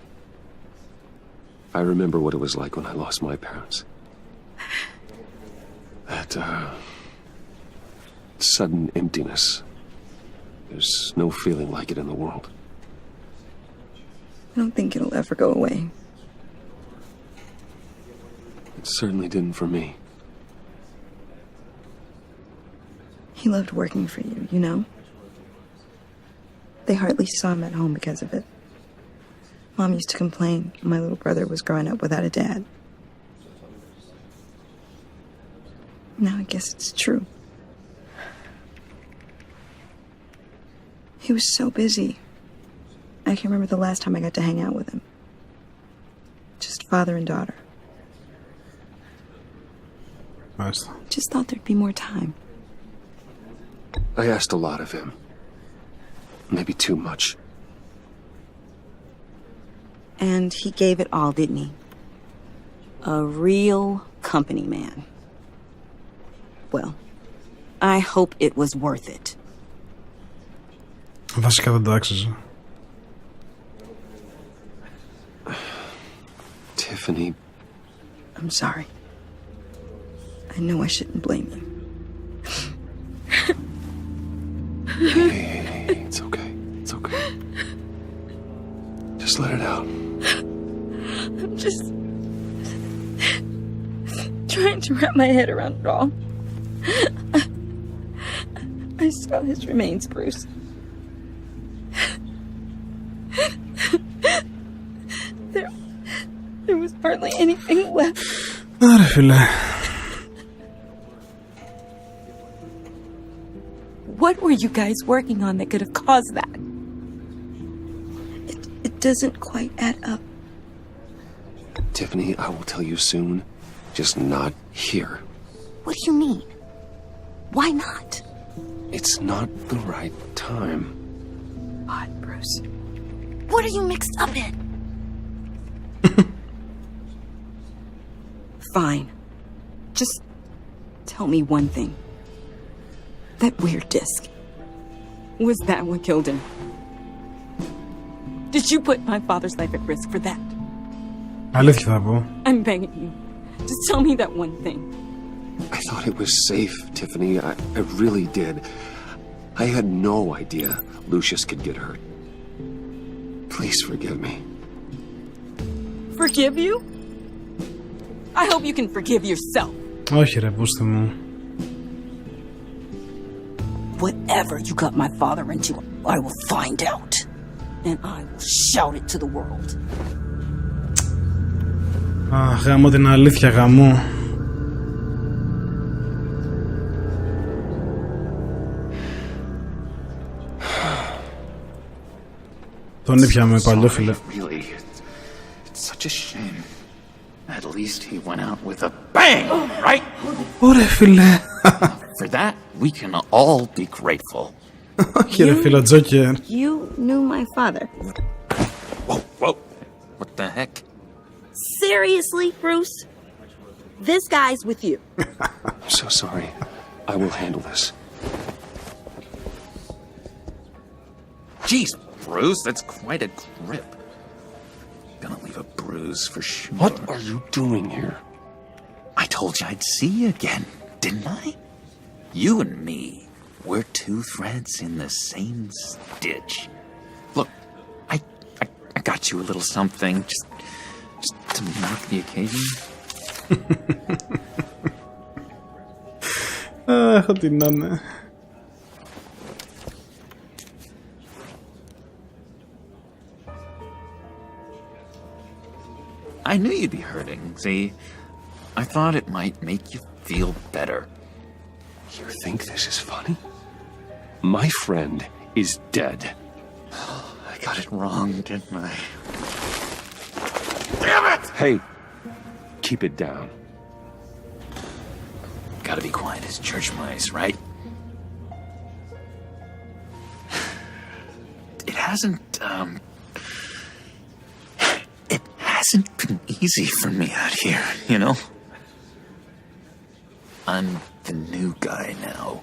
I remember what it was like when I lost my parents. That, sudden emptiness. There's no feeling like it in the world. I don't think it'll ever go away. It certainly didn't for me. He loved working for you, you know? They hardly saw him at home because of it. Mom used to complain my little brother was growing up without a dad. Now I guess it's true. He was so busy. I can remember the last time I got to hang out with him. Just father and daughter. Nice. Just thought there'd be more time. I asked a lot of him. Maybe too much. And he gave it all, didn't he? A real company man. Well, I hope it was worth it. Βασικά δεν το άξιζε. Tiffany. I'm sorry. I know I shouldn't blame you. Hey, it's okay. It's okay. Just let it out. I'm just trying to wrap my head around it all. I saw his remains, Bruce. There was hardly anything left. Άρα, φίλε. What were you guys working on that could have caused that? It doesn't quite add up. Tiffany, I will tell you soon. Just not here. What do you mean? Why not? It's not the right time. What, Bruce? What are you mixed up in? Fine. Just tell me one thing. That weird disc. Was that what killed him? Did you put my father's life at risk for that? Αλήθεια θα πω. I'm begging you. Just tell me that one thing. I thought it was safe, Tiffany. I really did. I had no idea Lucius could get hurt. Please forgive me. Forgive you? I hope you can forgive yourself. Όχι ρε, πούστε μου. Whatever you got my father into, I will find out. And I will shout it to the world. Αχ, γάμω την αλήθεια, γάμω. Τον ήπιαμε παλιόφιλε. Really, it's such a shame. At least he went out with a bang, right? Ωραία, φίλε. For that, we can all be grateful. Όχι ρε φίλο, Τζόκερ. You knew my father. Whoa. What the heck? Seriously, Bruce? This guy's with you. I'm so sorry. I will handle this. Jeez, Bruce, that's quite a grip. Gonna leave a bruise for sure. What are you doing here? I told you I'd see you again, didn't I? You and me, we're two threads in the same stitch. Look, I got you a little something, just to mark the occasion. Ό,τι να είναι. I knew you'd be hurting, see? I thought it might make you feel better. You think this is funny? My friend is dead. I got it wrong, didn't I? Damn it! Hey, keep it down. Gotta be quiet as church mice, right? It hasn't been easy for me out here, you know? I'm the new guy now.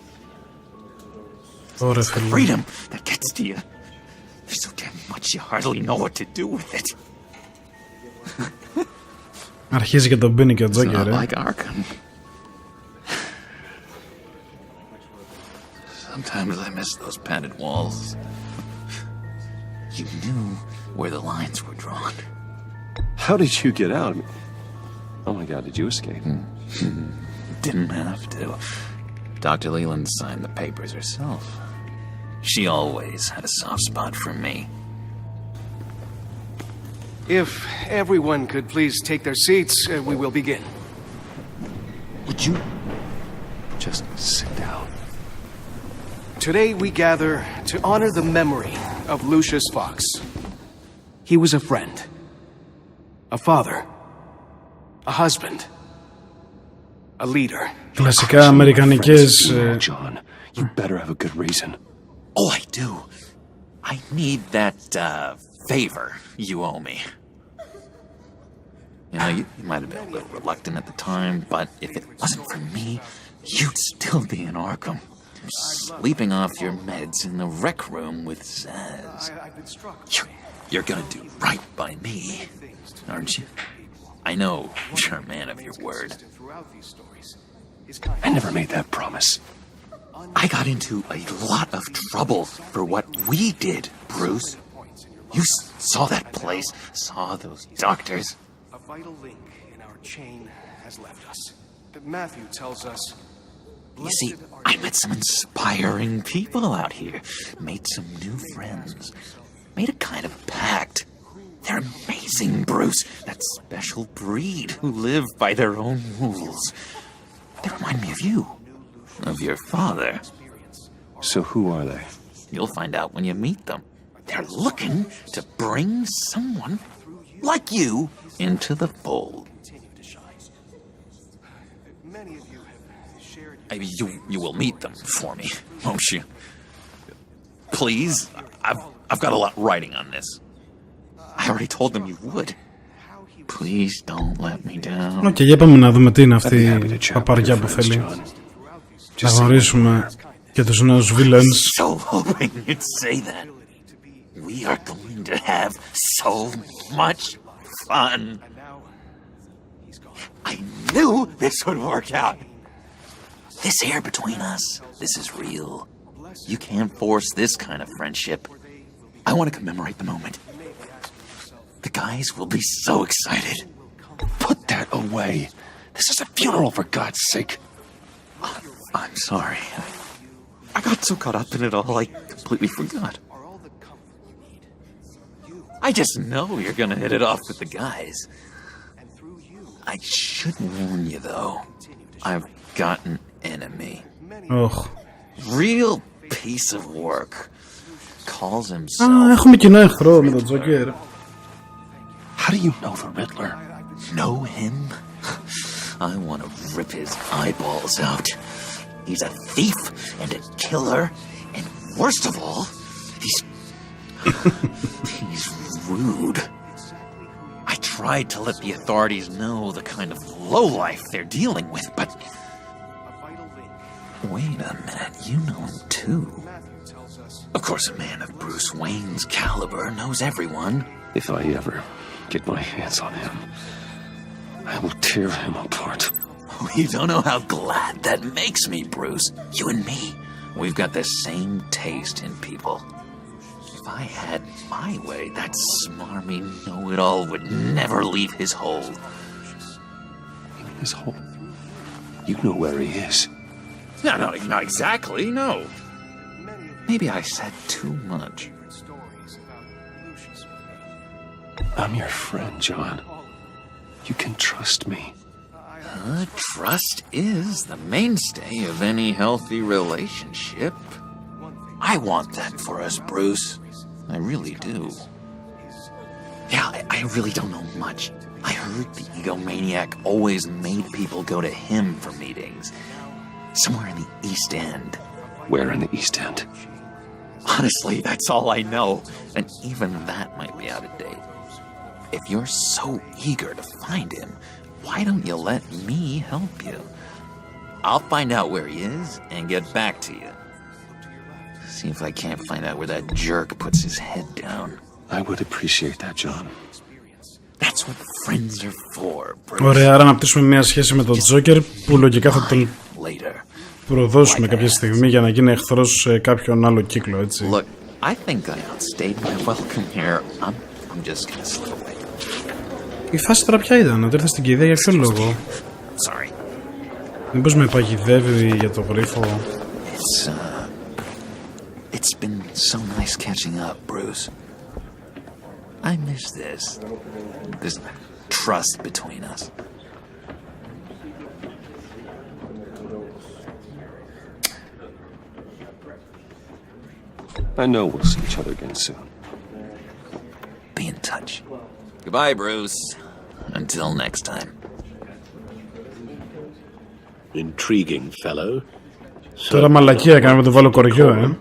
It's the freedom that gets to you. There's so damn much you hardly know what to do with it. Αρχίζει και τον πίνει και ο Τζόκερ, Like Arkham. Sometimes I miss those padded walls. You knew where the lines were drawn. How did you get out? Oh my God, did you escape? Didn't have to. Dr. Leland signed the papers herself. She always had a soft spot for me. If everyone could please take their seats, we will begin. Would you just sit down? Today we gather to honor the memory of Lucius Fox. He was a friend, a father, a husband, a leader. Κλασικά αμερικανικές... John, you better have a good reason. Oh, I do. I need that, favor you owe me. You know, you might have been a little reluctant at the time, but if it wasn't for me, you'd still be in Arkham. Sleeping off your meds in the rec room with Zaz. You're gonna do right by me, aren't you? I know you're a man of your word. I never made that promise. I got into a lot of trouble for what we did, Bruce. You saw that place, saw those doctors. A vital link in our chain has left us. Matthew tells us... You see, I met some inspiring people out here. Made some new friends. Made a kind of pact. They're amazing, Bruce. That special breed who live by their own rules. They remind me of you. Of your father. So who are they? You'll find out when you meet them. They're looking to bring someone like you into the fold. You will meet them for me, won't you? Please? I've got a lot writing on this. I already told them you would. Please don't let me down. Οκ, για πάμε να δούμε τι είναι αυτή η παπαριά που θέλει. Να γνωρίσουμε και τους νέους villains. So hoping you'd say that. We are going to have so much fun. I knew this would work out. This air between us, this is real. You can't force this kind of friendship. I want to commemorate the moment. The guys will be so excited. Put that away. This is a funeral, for God's sake. I'm sorry. I got so caught up in it all, I completely forgot. I just know you're gonna hit it off with the guys. I should warn you, though. I've got an enemy. Oh. Real piece of work. Calls himself... έχουμε κοινό εχθρό με τον Τζόκερ. How do you know the Riddler? Know him? I want to rip his eyeballs out. He's a thief and a killer, and worst of all, he's rude. I tried to let the authorities know the kind of lowlife they're dealing with, but Wait a minute, you know him too. Of course, a man of Bruce Wayne's caliber knows everyone. If I ever get my hands on him, I will tear him apart. Oh, you don't know how glad that makes me, Bruce. You and me, we've got the same taste in people. If I had my way, that smarmy know-it-all would never leave his hole. His hole? You know where he is. No, not exactly, no. Maybe I said too much. I'm your friend, John. You can trust me. Trust is the mainstay of any healthy relationship. I want that for us, Bruce. I really do. Yeah, I really don't know much. I heard the egomaniac always made people go to him for meetings. Somewhere in the East End. Where in the East End? Honestly, that's all I know. And even that might be out of date. If you're so eager to find him, why don't you let me help you? I'll find out where he is and get back to you. See if I can't find out where that jerk puts his head down. I would appreciate that, John. That's what friends are for, Bruce. Ωραία, άρα να πτήσουμε μια σχέση με τον Τζόκερ που λογικά θα τον προδώσουμε κάποια στιγμή για να γίνει εχθρός σε κάποιον άλλο κύκλο, έτσι. Look, I think I outstayed my welcome here. I'm just gonna slip away. Η φάση τώρα ποια ήταν, ότι ήρθα στην κηδεία για ποιο λόγο? Sorry. Μήπως με παγιδεύει για το γρίφο? It's been so nice catching up, Bruce. I miss this trust between us. I know we'll see each other again soon. Be in touch. Goodbye, Bruce. Until next time. Intriguing fellow. Τώρα μαλακία έκανα με το βάλω κοριό,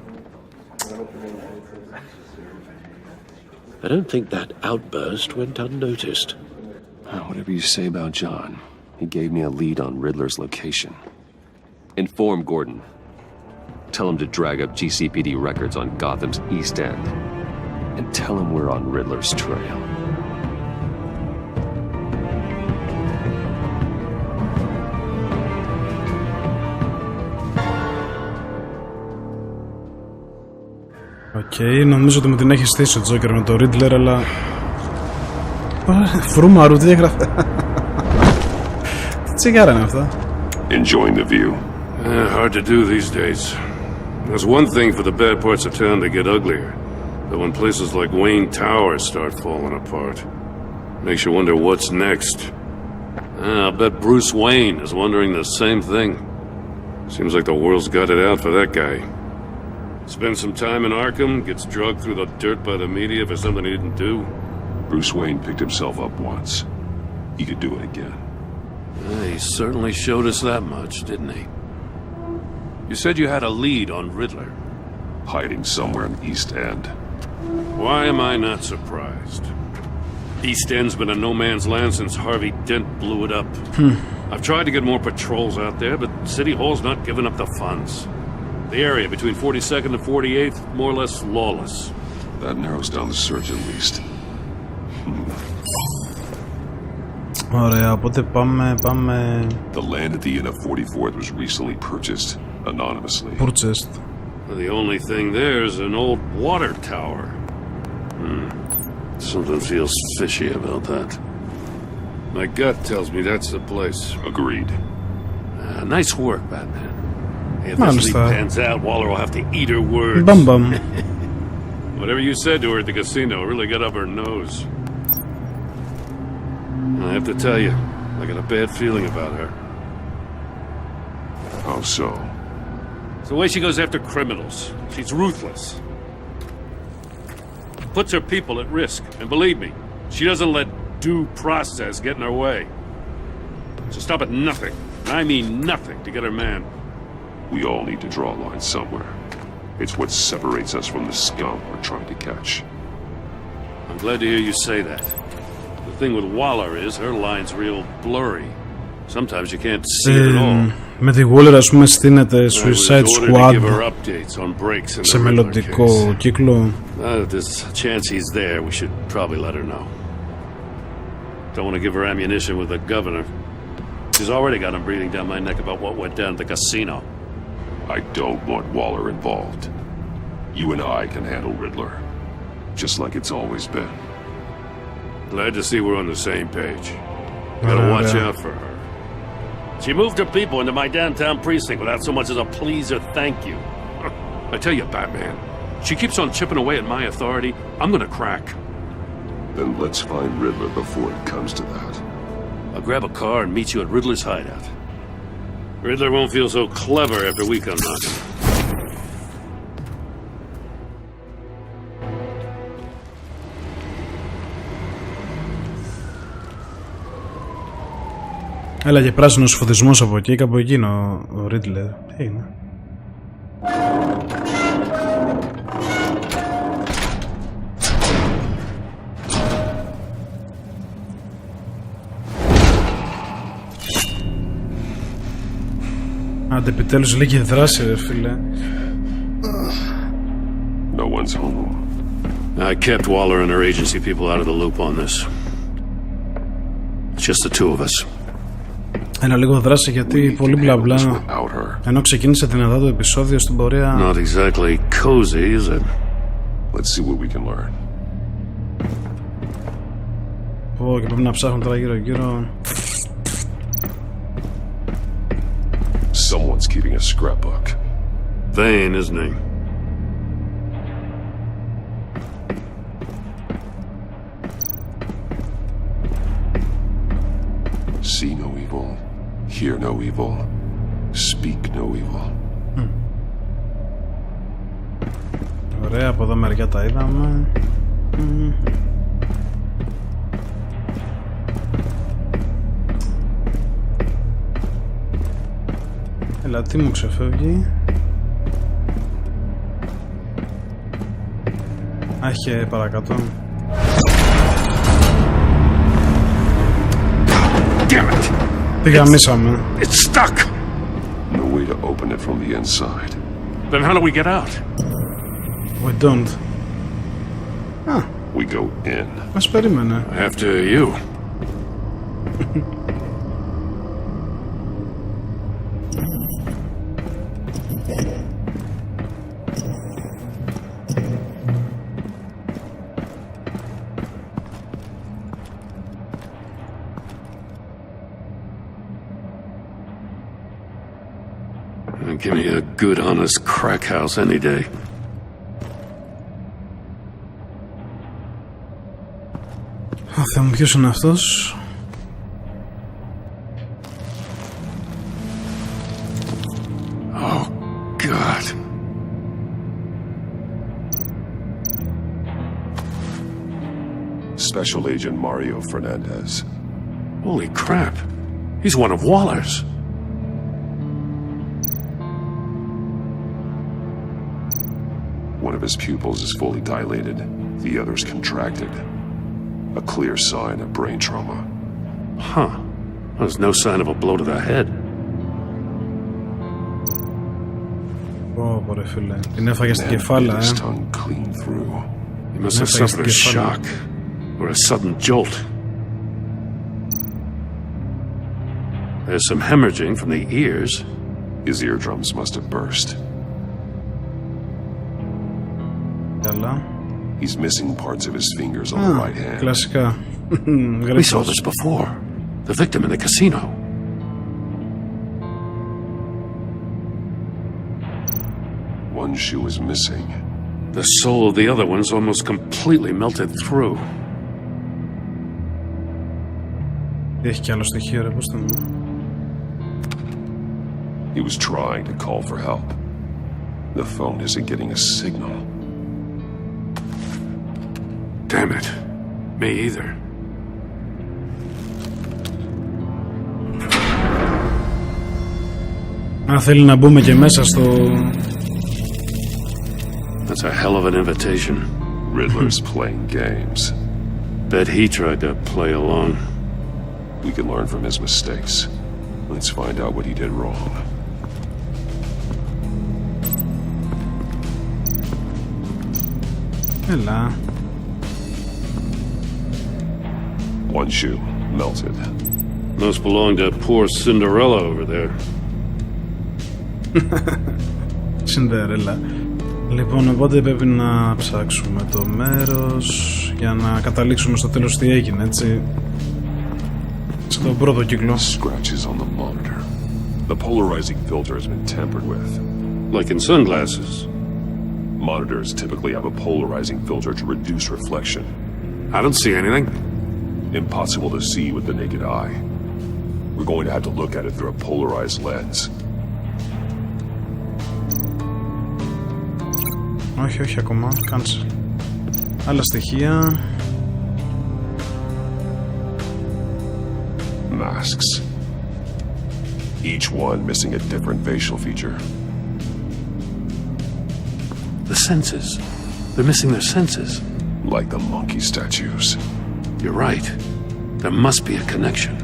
I don't think that outburst went unnoticed. Whatever you say about John, he gave me a lead on Riddler's location. Inform Gordon. Tell him to drag up GCPD records on Gotham's East End. And tell him we're on Riddler's trail. Οκ, νομίζω ότι μου την έχει στήσει ο Τζόκερ με το Riddler, αλλά... Φρούμαρου, τι έγραφε. Τι τσιγάρα είναι αυτά. Enjoying the view. Hard to do these days. There's one thing for the bad parts of town to get uglier, but when places like Wayne Tower start falling apart, makes you wonder what's next. I'll bet Bruce Wayne is wondering the same thing. Seems like the world's got it out for that guy. Spends some time in Arkham, gets drugged through the dirt by the media for something he didn't do. Bruce Wayne picked himself up once. He could do it again. He certainly showed us that much, didn't he? You said you had a lead on Riddler. Hiding somewhere in the East End. Why am I not surprised? East End's been a no-man's land since Harvey Dent blew it up. I've tried to get more patrols out there, but City Hall's not giving up the funds. The area between 42nd and 48th, more or less lawless. That narrows down the search at least. Ωραία, οπότε πάμε... The land at the end of 44th was recently purchased anonymously. Purchased. The only thing there is an old water tower. Something feels fishy about that. My gut tells me that's the place. Agreed. Nice work, Batman. If this lead pans out, Waller will have to eat her words. Bum bum. Whatever you said to her at the casino really got up her nose. I have to tell you, I got a bad feeling about her. How so? It's the way she goes after criminals. She's ruthless. Puts her people at risk. And believe me, she doesn't let due process get in her way. She'll stop at nothing, and I mean nothing, to get her man. We all need to draw a line somewhere. It's what separates us from the scum we're trying to catch. I'm glad to hear you say that. The thing with Waller is her line's real blurry. Sometimes you can't see it at all. Με τη Waller, ας πούμε, στείνεται Suicide Squad σε μελλοντικό κύκλο. There's a chance he's there. We should probably let her know. Don't want to give her ammunition with the governor. She's already got him breathing down my neck about what went down at the casino. I don't want Waller involved. You and I can handle Riddler, just like it's always been. Glad to see we're on the same page. Gotta watch out for her. She moved her people into my downtown precinct without so much as a please or thank you. I tell you, Batman, she keeps on chipping away at my authority. I'm gonna crack. Then let's find Riddler before it comes to that. I'll grab a car and meet you at Riddler's hideout. Riddler won't feel so clever after we come knocking. Έλα και πράσινος φωτισμός από εκεί, κάπου εκείνο ο Ρίτλερ. Είναι. Άντε επιτέλους λίγη δράση ρε φίλε. No one's home. I kept Waller and her agency people out of the loop on this. It's just the two of us. Ένα λίγο δράση γιατί πολύ μπλα μπλα. Ενώ ξεκίνησε δυνατά το επεισόδιο στην πορεία. Not exactly cozy, is it? Let's see what we can learn. Πω και πρέπει να ψάχνουν τώρα γύρω γύρω. Someone's keeping a scrapbook. Vane, isn't he? See no evil, hear no evil, speak no evil. Ωραία, από εδώ μεριά τα είδαμε. Έλα, τι μου ξεφεύγει. Άχε παρακάτω. Damn it! Τι γαμίσαμε. It's stuck! No way to open it from the inside. Then how do we get out? We don't. We go in. Μας περίμενε. After you. Give me a good, honest crack house any day. Ω Θεέ μου, ποιος είναι αυτός? Oh, God. Special Agent Mario Fernandez. Holy crap. He's one of Waller's. One of his pupils is fully dilated, the other's contracted. A clear sign of brain trauma. Huh. There's no sign of a blow to the head. Ω, ρε φίλε. Την έφαγε στην κεφάλα, He must have suffered a shock or a sudden jolt. There's some hemorrhaging from the ears. His eardrums must have burst. He's missing parts of his fingers on the right hand. Κλασικά. We saw this before. The victim in the casino. One shoe is missing. The sole of the other one's almost completely melted through. Έχει κι άλλο στοιχείο, ρε, πώς το μου. He was trying to call for help. The phone isn't getting a signal. Damn it. Me either. Αν θέλει να μπούμε και μέσα στο... That's a hell of an invitation. Riddler's playing games. Bet he tried to play along. We can learn from his mistakes. Let's find out what he did wrong. Έλα. One shoe, melted. Must belong to poor Cinderella over there. Cinderella. Λοιπόν, οπότε πρέπει να ψάξουμε το μέρος για να καταλήξουμε στο τέλος τι έγινε, έτσι. Στον πρώτο κύκλο. Scratches on the monitor. The polarizing filter has been tampered with. Like in sunglasses. Monitors typically have a polarizing filter to reduce reflection. I don't see anything. Impossible to see with the naked eye. We're going to have to look at it through a polarized lens. Όχι ακόμα, cancel. Άλλα στοιχεία. Masks. Each one missing a different facial feature. The senses. They're missing their senses. Like the monkey statues. You're right. There must be a connection.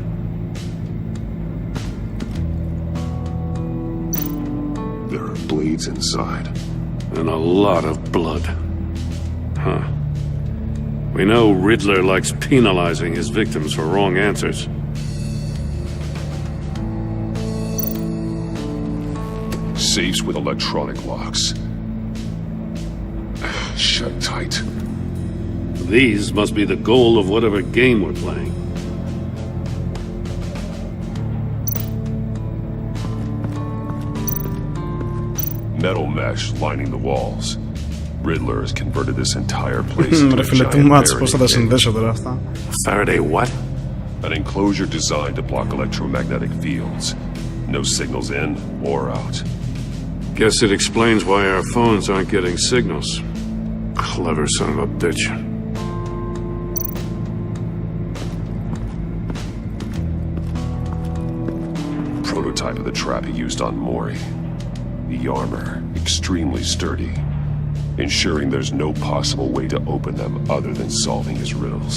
There are blades inside. And a lot of blood. Huh. We know Riddler likes penalizing his victims for wrong answers. Safes with electronic locks. Shut tight. These must be the goal of whatever game we're playing. Metal mesh lining the walls. Riddler has converted this entire place into a giant Faraday what? An enclosure designed to block electromagnetic fields. No signals in or out. Guess it explains why our phones aren't getting signals. Clever son of a bitch. Prototype of the trap he used on Mori. The armor, extremely sturdy, ensuring there's no possible way to open them other than solving his riddles.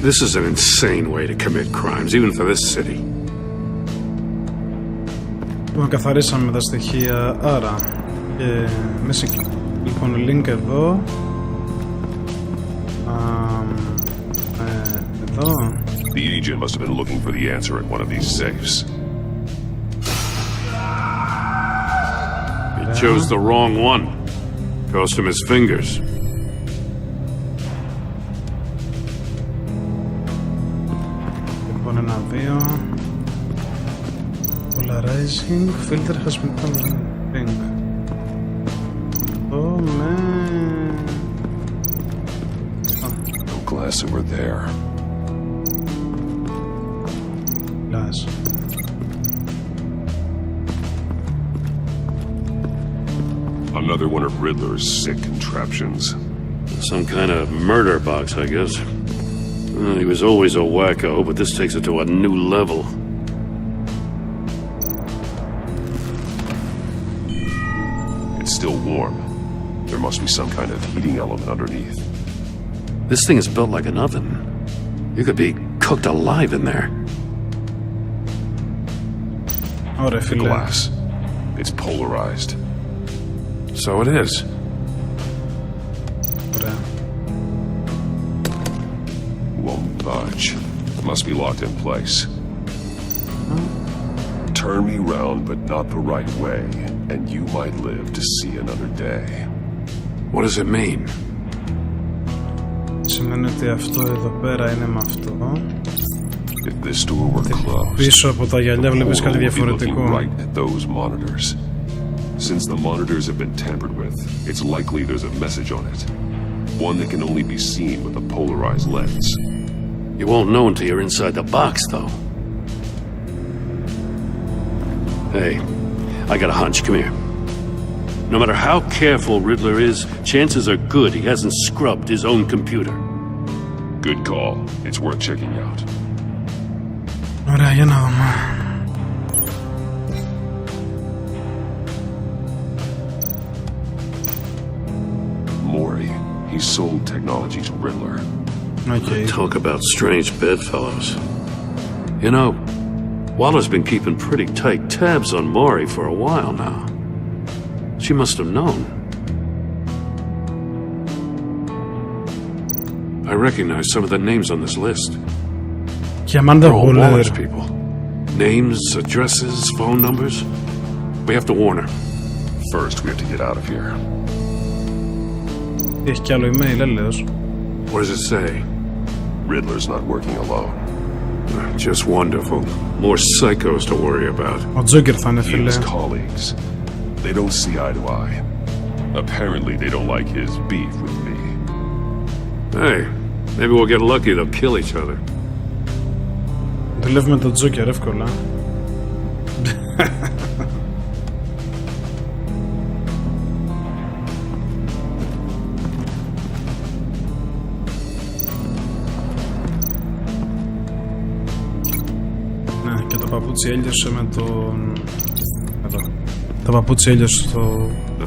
This is an insane way to commit crimes, even for this city. Καθαρίσαμε τα στοιχεία, άρα και μέσα. Λοιπόν, link εδώ. Εδώ. The agent must have been looking for the answer at one of these safes. He chose the wrong one. Cost him his fingers. Λοιπόν, 1-2. Polarizing filter has been pink. Oh man. No glass over there. Glass. Another one of Riddler's sick contraptions. Some kind of murder box, I guess. Well, he was always a wacko, but this takes it to a new level. It's still warm. There must be some kind of heating element underneath. This thing is built like an oven. You could be cooked alive in there. The glass. It's polarized. So it is. Won't budge. Must be locked in place. Turn me round, but not the right way, and you might live to see another day. What does it mean? Σημαίνει ότι αυτό εδώ πέρα είναι με αυτό. If this door were closed, πίσω από τα γυαλιά βλέπεις κάτι διαφορετικό. Right at those monitors. Since the monitors have been tampered with, it's likely there's a message on it. One that can only be seen with a polarized lens. You won't know until you're inside the box, though. Hey, I got a hunch. Come here. No matter how careful Riddler is, chances are good he hasn't scrubbed his own computer. Good call. It's worth checking out. Ωραία, για να δούμε. Mori. He sold technology to Riddler. Okay. Talk about strange bedfellows. You know, Waller's been keeping pretty tight tabs on Mori for a while now. She must have known. I recognize some of the names on this list. Και Amanda They're all Waller's Waller. people. Names, addresses, phone numbers. We have to warn her. First, we have to get out of here. Έχει κι άλλο email, έλεος. What does it say? Riddler's not working alone. Just wonderful. More psychos to worry about. Ο Τζόκερ θα είναι, He and φίλε. his colleagues, they don't see eye to eye. Apparently, they don't like his beef with me. Hey, maybe we'll get lucky. They'll kill each other. Δουλεύουμε τον Τζόκερ εύκολα. Ναι, και το παπούτσι έλειωσε με τον... Εδώ. Το παπούτσι έλειωσε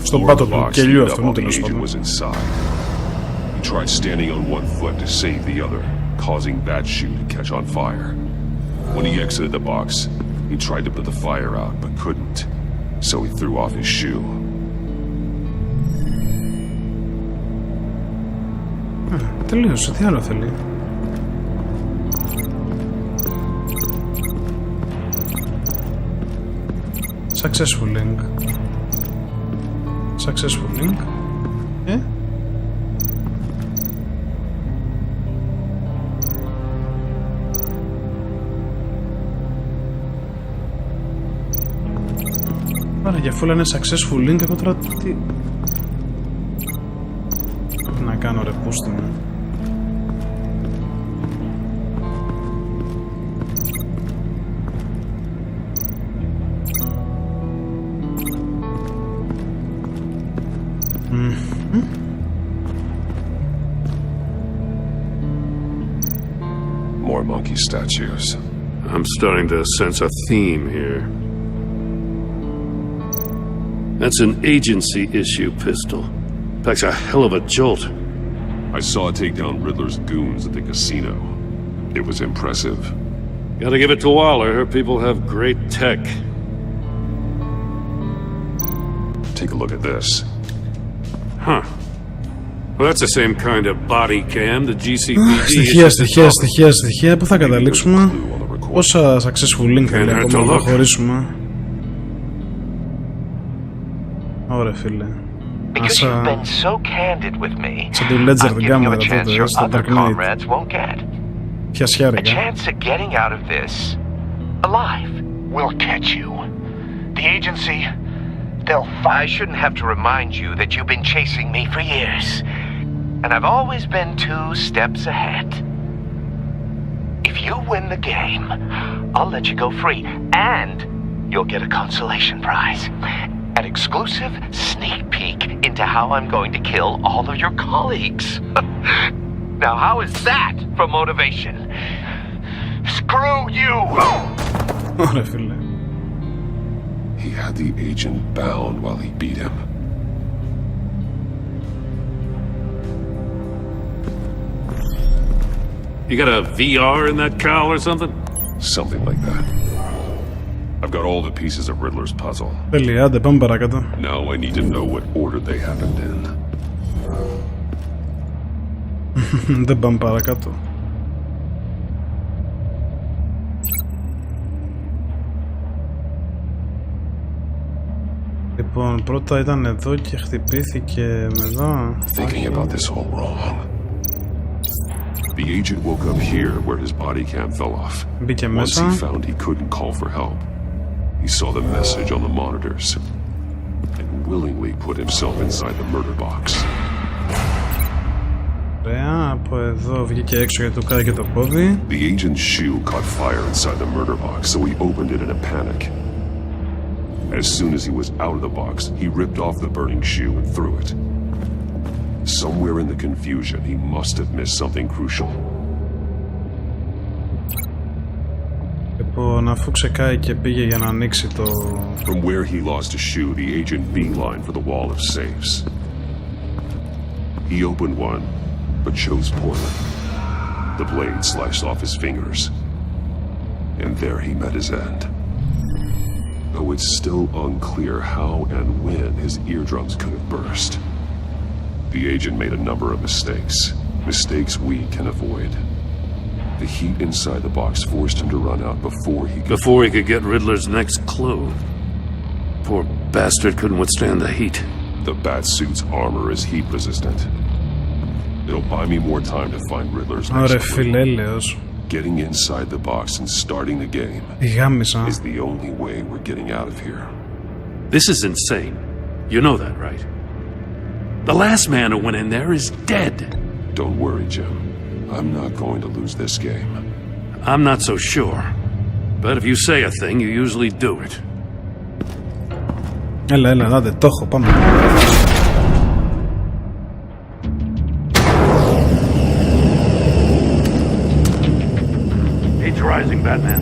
στον πάτο του κελιού αυτού, τέλος πάντων. He tried standing on one foot to save the other, causing that shoe to catch on fire. When he exited the box, he tried to put the fire out, but couldn't, so he threw off his shoe. Τελείωσε, τι άλλο θέλει. Successful link. Successful link. Άρα για αφού είναι successful link, εγώ τώρα τι... Πρέπει να κάνω ρε πούστη μου. More monkey statues. I'm starting to sense a theme here. That's an agency issue pistol. Packs a hell of a jolt. I saw it take down Riddler's goons at the casino. It was impressive. Gotta give it to Waller. Her people have great tech. Take a look at this. Huh. Well, that's the same kind of body cam the GCPD... Στοιχεία. Πού θα καταλήξουμε? Πόσα successful link θέλει ακόμα να προχωρήσουμε? Ωραία, φίλε. Because you've been so candid with me, I'm giving you a chance your other comrades won't get. A chance at getting out of this alive. We'll catch you. The agency, I shouldn't have to remind you that you've been chasing me for years. And I've always been 2 steps ahead. If you win the game, I'll let you go free. And you'll get a consolation prize. An exclusive sneak peek into how I'm going to kill all of your colleagues. Now, how is that for motivation? Screw you! Ωραία, φίλε. He had the agent bound while he beat him. You got a VR in that cowl or something? Something like that. I've got all the pieces of Riddler's puzzle. Τέλεια, άντε πάμε παρακάτω. Now I need to know what order they happened in. Δεν πάμε παρακάτω. Λοιπόν, πρώτα ήταν εδώ και χτυπήθηκε με εδώ. Thinking about this all wrong. The agent woke up here where his body cam fell off. Μπήκε Once μέσα. he found he couldn't call for help, he saw the message on the monitors and willingly put himself inside the murder box. Ωραία, από εδώ βγήκε έξω γιατί του κάγε το πόδι. The agent's shoe caught fire inside the murder box, so he opened it in a panic. As soon as he was out of the box, he ripped off the burning shoe and threw it. Somewhere in the confusion, he must have missed something crucial. Λοιπόν, αφού ξεκάει και πήγε για να ανοίξει το... From where he lost a shoe, the agent beelined for the wall of safes. He opened one, but chose poorly. The blade sliced off his fingers. And there he met his end. Though it's still unclear how and when his eardrums could have burst. The agent made a number of mistakes, Mistakes we can avoid. The heat inside the box forced him to run out before he could get Riddler's next clue. Poor bastard couldn't withstand the heat. The Batsuit's armor is heat resistant. It'll buy me more time to find Riddler's next clue. Getting inside the box and starting the game is the only way we're getting out of here. This is insane. You know that, right? The last man who went in there is dead. Don't worry, Jim. I'm not going to lose this game. I'm not so sure. But if you say a thing, you usually do it. Έλα, δάτε, το έχω, πάμε. Heat's rising, Batman.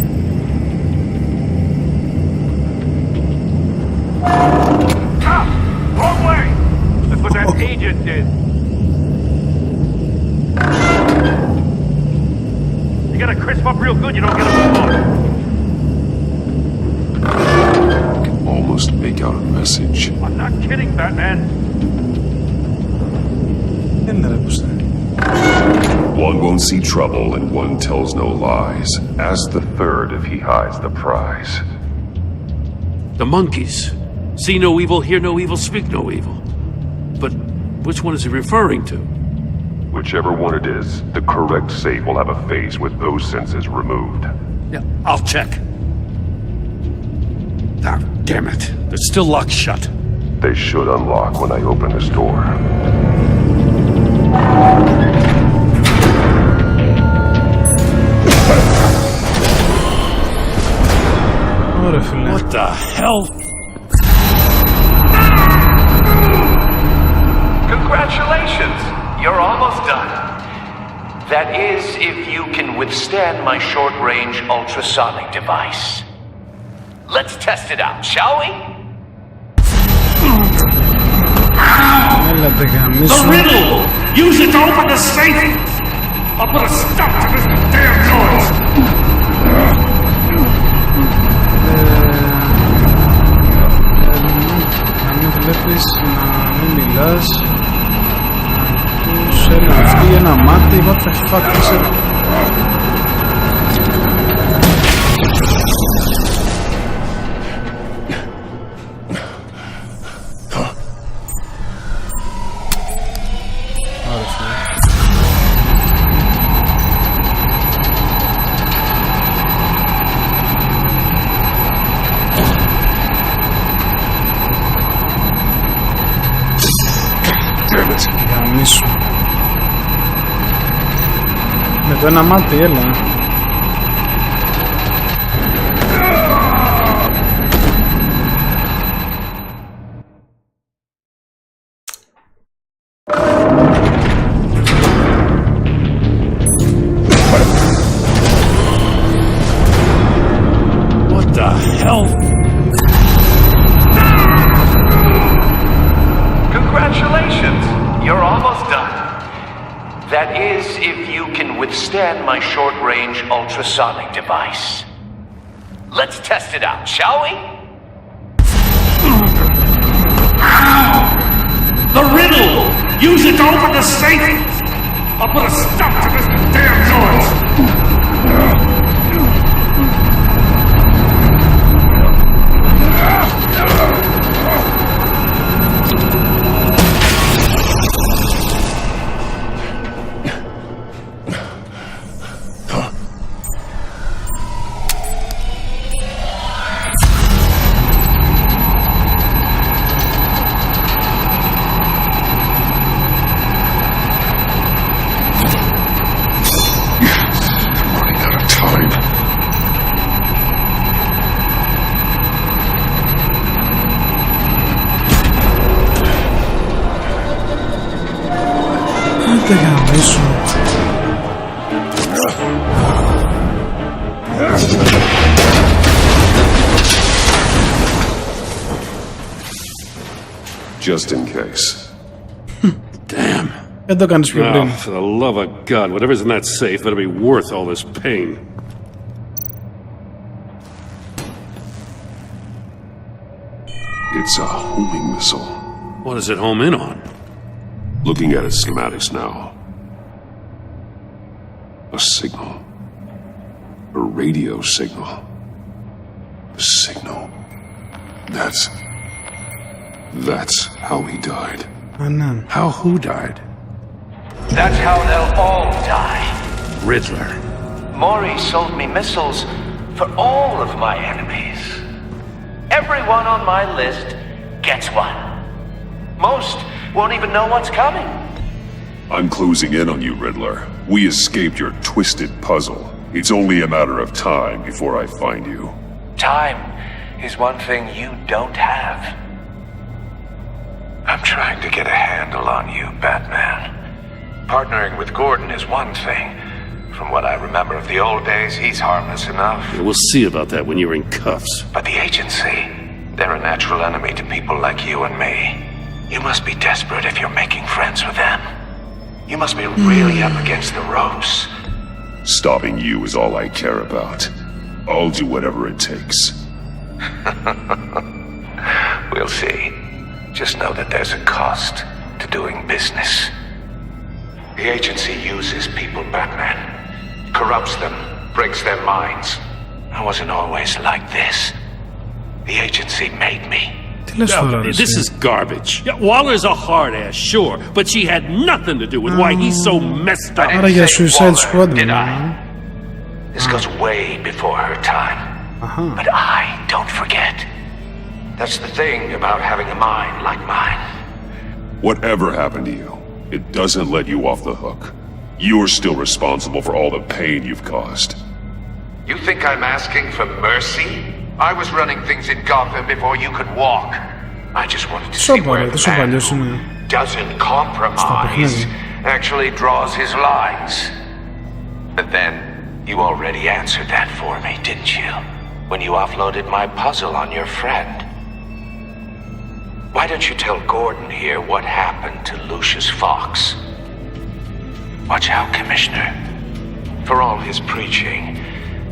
Stop! Wrong way! That's what that agent did. You gotta crisp up real good, you don't get a move on. Almost make out a message. I'm not kidding, Batman. One won't see trouble and one tells no lies. Ask the third if he hides the prize. The monkeys. See no evil, hear no evil, speak no evil. But which one is he referring to? Whichever one it is, the correct safe will have a face with those senses removed. Yeah, I'll check. Ah, damn it. They're still locked shut. They should unlock when I open this door. What the hell? Congratulations! You're almost done. That is, if you can withstand my short-range ultrasonic device. Let's test it out, shall we? The riddle! Use it to open the safe! I'll put a stop to this damn noise! Να μην βλέπεις, να μην μιλάς. Ακούς ένα αυτή, ένα μάτι, what the fuck is it? Με το ένα μάτι, έλα. What the hell? Congratulations! You're almost done. That is, if you can withstand my short-range ultrasonic device. Let's test it out, shall we? The riddle! Use it to open the safe! I'll put a stop to this damn noise! Just in case. Damn. Δεν το κάνεις πιο πριν. For the love of God, whatever's in that safe better be worth all this pain. It's a homing missile. What does it home in on? Looking at its schematics now. A signal. A radio signal. A signal. That's how he died. How who died? That's how they'll all die. Riddler. Maury sold me missiles for all of my enemies. Everyone on my list gets one. Most won't even know what's coming. I'm closing in on you, Riddler. We escaped your twisted puzzle. It's only a matter of time before I find you. Time is one thing you don't have. I'm trying to get a handle on you, Batman. Partnering with Gordon is one thing. From what I remember of the old days, he's harmless enough. Yeah, we'll see about that when you're in cuffs. But the agency, they're a natural enemy to people like you and me. You must be desperate if you're making friends with them. You must be really up against the ropes. Stopping you is all I care about. I'll do whatever it takes. We'll see. Just know that there's a cost to doing business. The agency uses people, Batman. Corrupts them, breaks their minds. I wasn't always like this. The agency made me. No, this is garbage. Yeah, Waller's a hard ass, sure, but she had nothing to do with why he's so messed up. I didn't say Waller, did I? This goes way before her time. But I don't forget. That's the thing about having a mind like mine. Whatever happened to you, it doesn't let you off the hook. You're still responsible for all the pain you've caused. You think I'm asking for mercy? I was running things in Gotham before you could walk. I just wanted to see where the man who doesn't compromise actually draws his lines. But then, you already answered that for me, didn't you? When you offloaded my puzzle on your friend. Why don't you tell Gordon here what happened to Lucius Fox? Watch out, Commissioner. For all his preaching,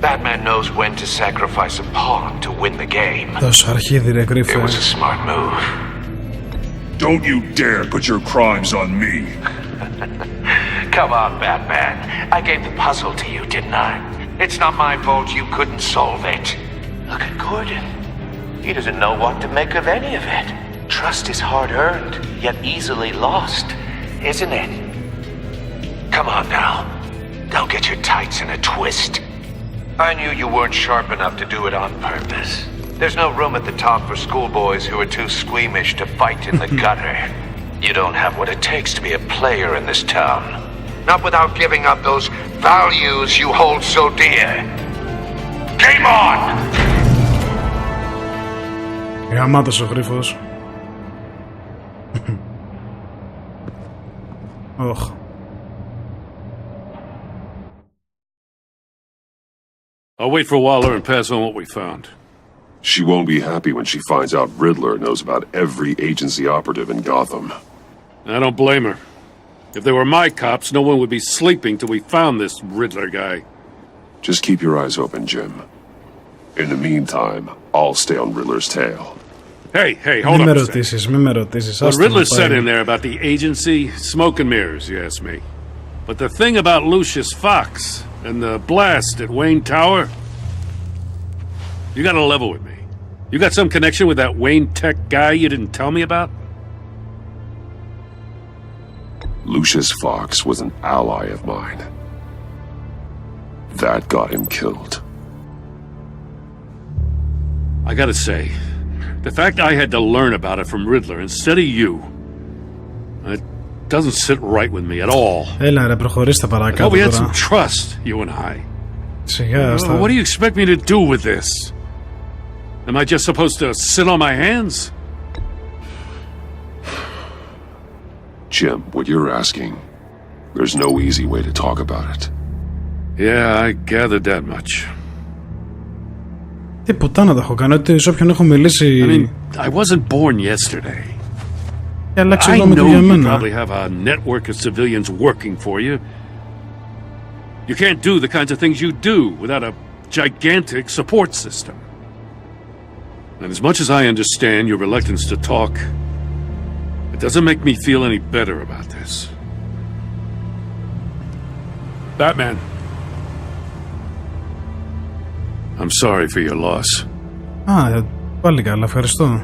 Batman knows when to sacrifice a pawn to win the game. It was a smart move. Don't you dare put your crimes on me. Come on, Batman. I gave the puzzle to you, didn't I? It's not my fault you couldn't solve it. Look at Gordon. He doesn't know what to make of any of it. Trust is hard-earned, yet easily lost, isn't it? Come on now. Don't get your tights in a twist. I knew you weren't sharp enough to do it on purpose. There's no room at the top for schoolboys who are too squeamish to fight in the gutter. You don't have what it takes to be a player in this town. Not without giving up those values you hold so dear. Game on! Γαμάτος ο γρίφος. Οχ. I'll wait for Waller and pass on what we found. She won't be happy when she finds out Riddler knows about every agency operative in Gotham. I don't blame her. If they were my cops, no one would be sleeping till we found this Riddler guy. Just keep your eyes open, Jim. In the meantime, I'll stay on Riddler's tail. Hey, hold on a second. Με ρωτήσεις. What Riddler said in there about the agency, smoke and mirrors, you ask me. But the thing about Lucius Fox and the blast at Wayne Tower, you gotta level with me. You got some connection with that Wayne Tech guy you didn't tell me about? Lucius Fox was an ally of mine. That got him killed. I gotta say, the fact I had to learn about it from Riddler instead of you, it doesn't sit right with me at all. Έλα ρε, προχωρήστε παρακάτω We had τώρα. some trust, you and I. Σιγά, στα... What do you expect me to do with this? Am I just supposed to sit on my hands? Jim, what you're asking, there's no easy way to talk about it. Yeah, I gathered that much. Τι πουτάνα τα έχω κάνει, ότι σε όποιον έχω μιλήσει... I mean, I wasn't born yesterday. I know you probably have a network of civilians working for you. You can't do the kinds of things you do without a gigantic support system. And as much as I understand your reluctance to talk, it doesn't make me feel any better about this. Batman, I'm sorry for your loss. Πάλι καλά, ευχαριστώ.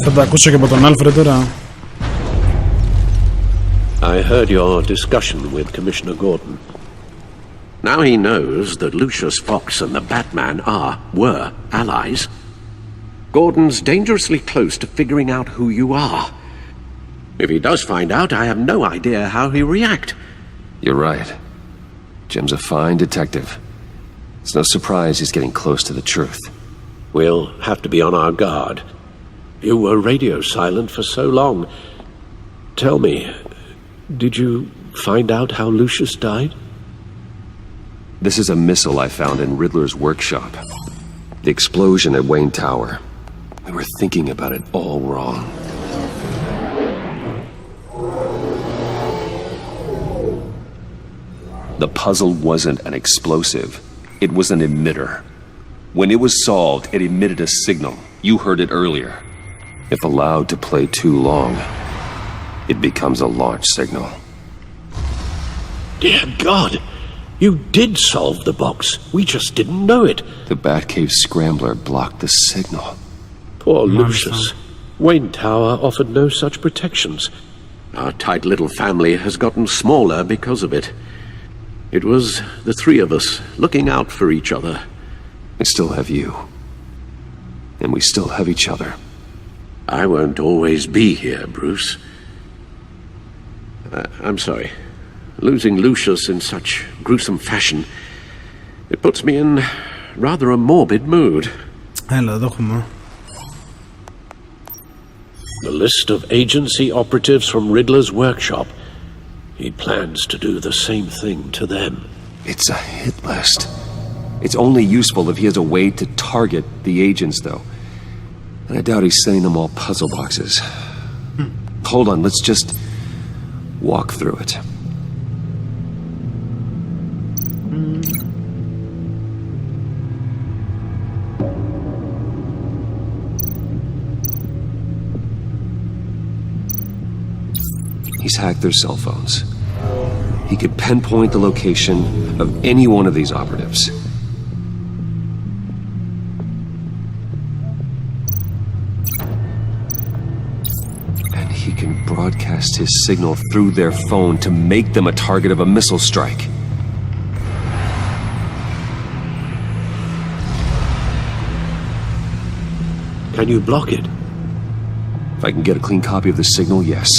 Θα τα ακούσω και από τον Άλφρεντ τώρα. I heard your discussion with Commissioner Gordon. Now he knows that Lucius Fox and the Batman were allies. Gordon's dangerously close to figuring out who you are. If he does find out, I have no idea how he'll react. You're right. Jim's a fine detective. It's no surprise he's getting close to the truth. We'll have to be on our guard. You were radio silent for so long. Tell me, did you find out how Lucius died? This is a missile I found in Riddler's workshop. The explosion at Wayne Tower. We were thinking about it all wrong. The puzzle wasn't an explosive. It was an emitter. When it was solved, it emitted a signal. You heard it earlier. If allowed to play too long, it becomes a launch signal. Dear God! You did solve the box. We just didn't know it. The Batcave scrambler blocked the signal. Poor Lucius. Wayne Tower offered no such protections. Our tight little family has gotten smaller because of it. It was the three of us looking out for each other. We still have you. And we still have each other. I won't always be here, Bruce. I'm sorry. Losing Lucius in such gruesome fashion, it puts me in rather a morbid mood. The list of agency operatives from Riddler's workshop. He plans to do the same thing to them. It's a hit list. It's only useful if he has a way to target the agents, though. And I doubt he's sending them all puzzle boxes. Hold on, let's just walk through it. He's hacked their cell phones. He could pinpoint the location of any one of these operatives. And he can broadcast his signal through their phone to make them a target of a missile strike. Can you block it? If I can get a clean copy of the signal, yes.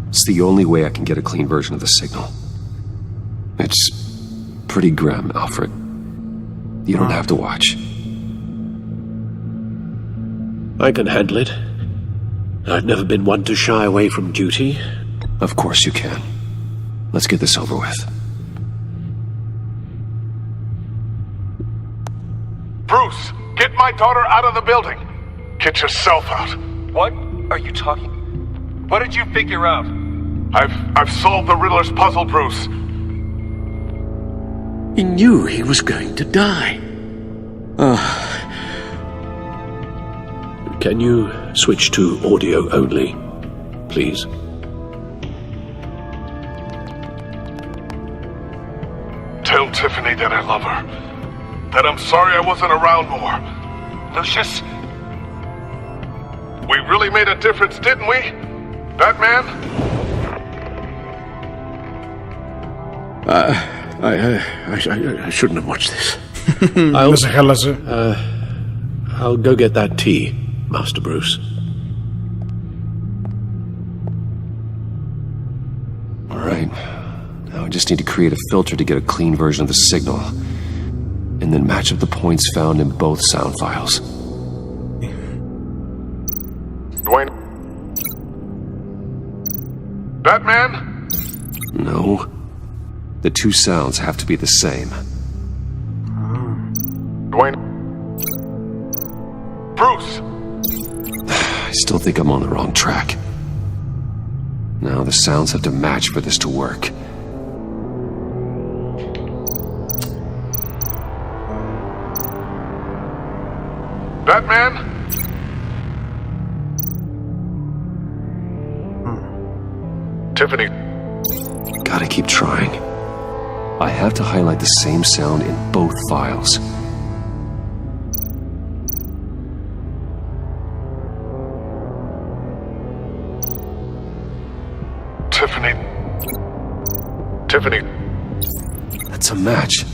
It's the only way I can get a clean version of the signal. It's pretty grim, Alfred. You don't have to watch. I can handle it. I've never been one to shy away from duty. Of course you can. Let's get this over with. Bruce, get my daughter out of the building. Get yourself out. What are you talking? What did you figure out? I've solved the Riddler's puzzle, Bruce. He knew he was going to die. Can you switch to audio only, please? Tell Tiffany that I love her. That I'm sorry I wasn't around more. Lucius? We really made a difference, didn't we? Batman? I shouldn't have watched this. I'll go get that tea, Master Bruce. All right. Now I just need to create a filter to get a clean version of the signal. And then match up the points found in both sound files. Dwayne? Batman? No. The two sounds have to be the same. Dwayne. Bruce! I still think I'm on the wrong track. Now the sounds have to match for this to work. Batman? Tiffany. Gotta keep trying. I have to highlight the same sound in both files. Tiffany. That's a match.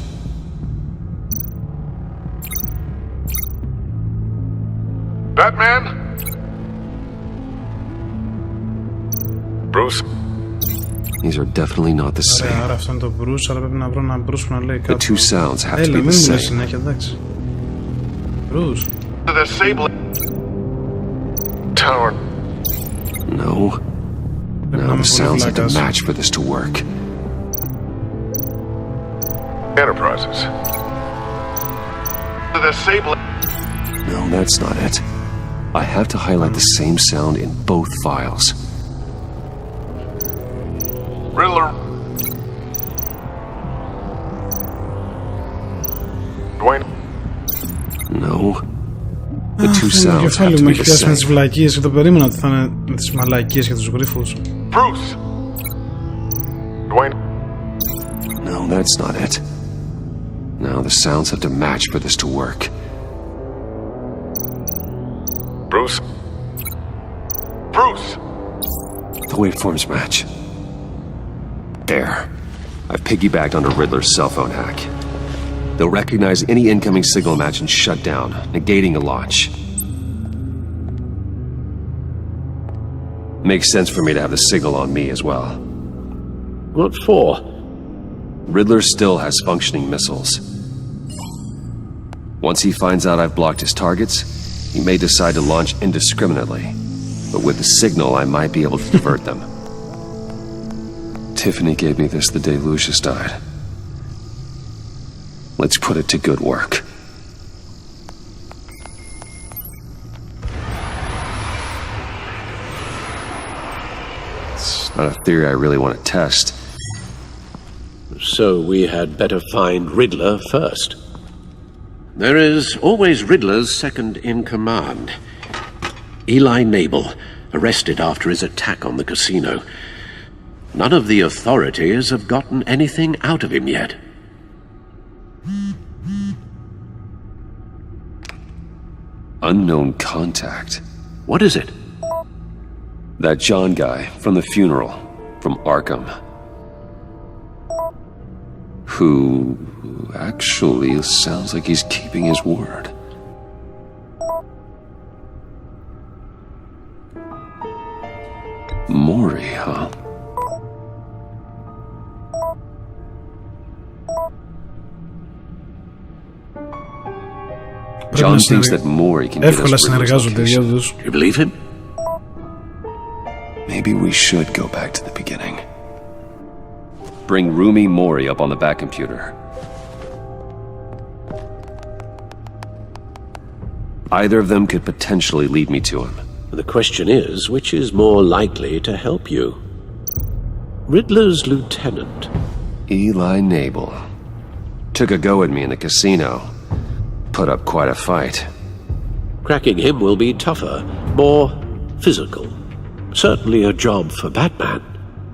Batman? Bruce? These are definitely not the same. Άρα αυτό είναι το Bruce, αλλά πρέπει να βρω ένα Bruce που να λέει The κάτι. two sounds have to Έλα, be μην the μου λες same. συνέχεια, εντάξει. Bruce. The disabling tower. No. Now the sounds have to match for this to work. Enterprises. The disabling. No, that's not it. I have to highlight the same sound in both files. Riddler. Dwayne. No. The two sounds have to be the same. Με τις βλακίες και το περίμενα ότι θα είναι με τις μαλακίες και τους γρίφους. Bruce. Dwayne. No, that's not it. Now the sounds have to match for this to work. Bruce. Bruce. The waveforms match. There. I've piggybacked onto Riddler's cell phone hack. They'll recognize any incoming signal match and shut down, negating a launch. Makes sense for me to have the signal on me as well. What for? Riddler still has functioning missiles. Once he finds out I've blocked his targets, he may decide to launch indiscriminately. But with the signal, I might be able to divert them. Tiffany gave me this the day Lucius died. Let's put it to good work. It's not a theory I really want to test. So we had better find Riddler first. There is always Riddler's second in command. Eli Nabel, arrested after his attack on the casino. None of the authorities have gotten anything out of him yet. Unknown contact. What is it? That John guy from the funeral, from Arkham. Who actually sounds like he's keeping his word. Maury, huh? John thinks that Maury can get us Riddler's location. You believe him? Maybe we should go back to the beginning. Bring Rumi Mori up on the back computer. Either of them could potentially lead me to him. The question is, which is more likely to help you? Riddler's lieutenant. Eli Nabel. Took a go at me in the casino. Put up quite a fight. Cracking him will be tougher, more physical. Certainly a job for Batman.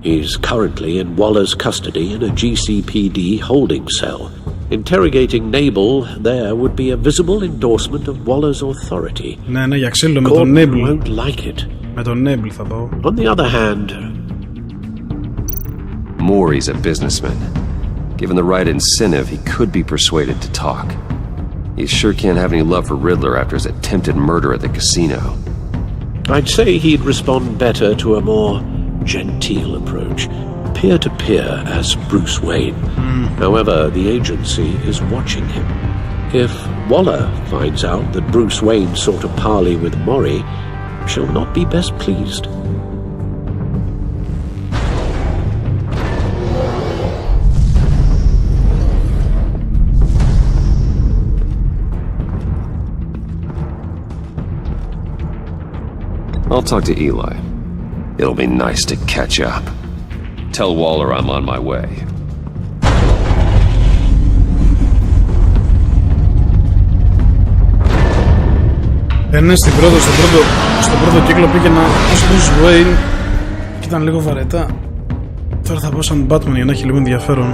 He's currently in Waller's custody in a GCPD holding cell. Interrogating Nabel there would be a visible endorsement of Waller's authority. Ναι, για ξύλο με τον Nabel. Won't like it. Με τον Nabel θα πάω. On the other hand, Maury's a businessman. Given the right incentive, he could be persuaded to talk. He sure can't have any love for Riddler after his attempted murder at the casino. I'd say he'd respond better to a more genteel approach, peer-to-peer as Bruce Wayne. However, the agency is watching him. If Waller finds out that Bruce Wayne sought a parley with Mori, she'll not be best pleased. I'll talk to Eli. It'll be nice to catch up. Tell Waller I'm on my way. Ναι, στο πρώτο κύκλο πήγαινα ως Bruce Wayne και ήταν λίγο βαρετά. Τώρα θα πάω σαν Batman για να έχει λίγο ενδιαφέρον.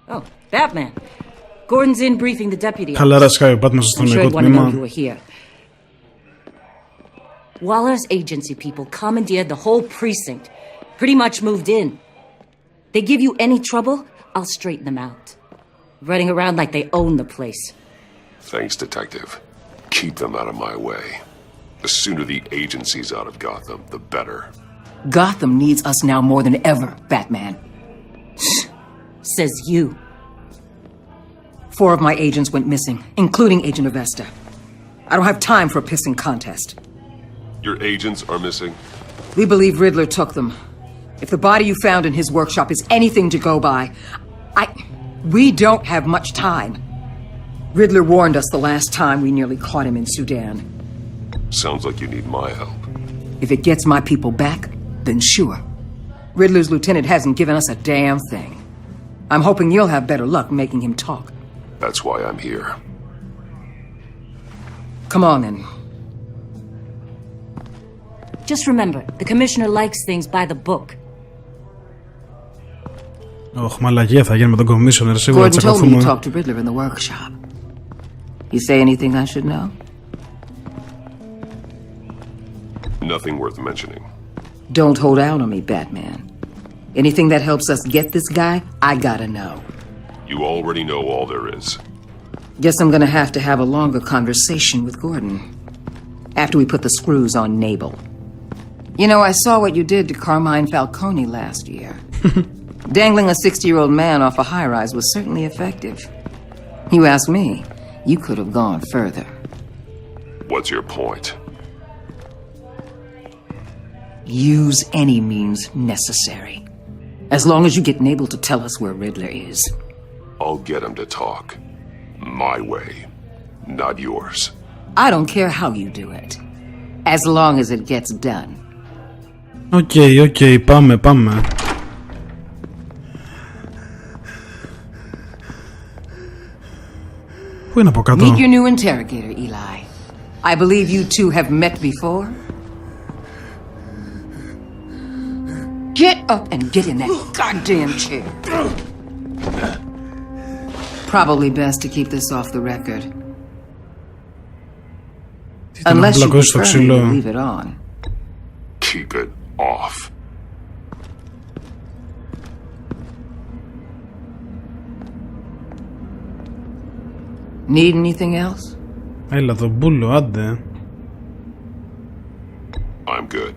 Oh, Batman. Gordon's in briefing the deputy. Χαλαρά σκάει ο Batman στο αστυνομικό τμήμα. Waller's agency people commandeered the whole precinct. Pretty much moved in. They give you any trouble, I'll straighten them out. Running around like they own the place. Thanks, Detective. Keep them out of my way. The sooner the agency's out of Gotham, the better. Gotham needs us now more than ever, Batman. Says you. 4 of my agents went missing, including Agent Avesta. I don't have time for a pissing contest. Your agents are missing? We believe Riddler took them. If the body you found in his workshop is anything to go by, we don't have much time. Riddler warned us the last time we nearly caught him in Sudan. Sounds like you need my help. If it gets my people back, then sure. Riddler's lieutenant hasn't given us a damn thing. I'm hoping you'll have better luck making him talk. That's why I'm here. Come on, then. Just remember, the commissioner likes things by the book. Ωχ, μαλαγία θα γίνει με τον commissioner, σίγουρα Gordon told me you τσακωθούμε. talked to Riddler in the workshop. You say anything I should know? Nothing worth mentioning. Don't hold out on me, Batman. Anything that helps us get this guy, I gotta know. You already know all there is. Guess I'm gonna have to have a longer conversation with Gordon. After we put the screws on Nabel. You know, I saw what you did to Carmine Falcone last year. Dangling a 60-year-old man off a high-rise was certainly effective. You ask me, you could have gone further. What's your point? Use any means necessary. As long as you get Nabel to tell us where Riddler is. I'll get him to talk. My way, not yours. I don't care how you do it. As long as it gets done. Οκ, πάμε. Πού είναι από κάτω? Meet your new interrogator, Eli. I believe you two have met before. Get up and get in that goddamn chair. Probably best to keep this off the record. Unless you prefer me to leave it on. Keep it off. Need anything else? Έλα τον μπούλο, άντε. I'm good.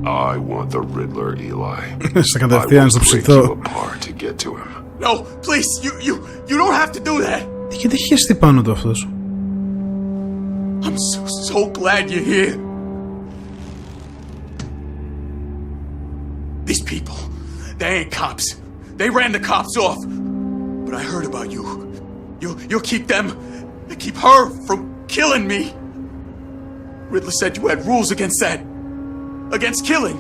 I want the Riddler, Eli. Σε κατευθείαν στο ψητό. To get to him. No, please, you don't have to do that. Γιατί έχει χεστεί πάνω του αυτός? I'm so glad you're here. These people, they ain't cops. They ran the cops off. But I heard about you. You'll keep them, keep her from killing me. Riddler said you had rules against that. Against killing.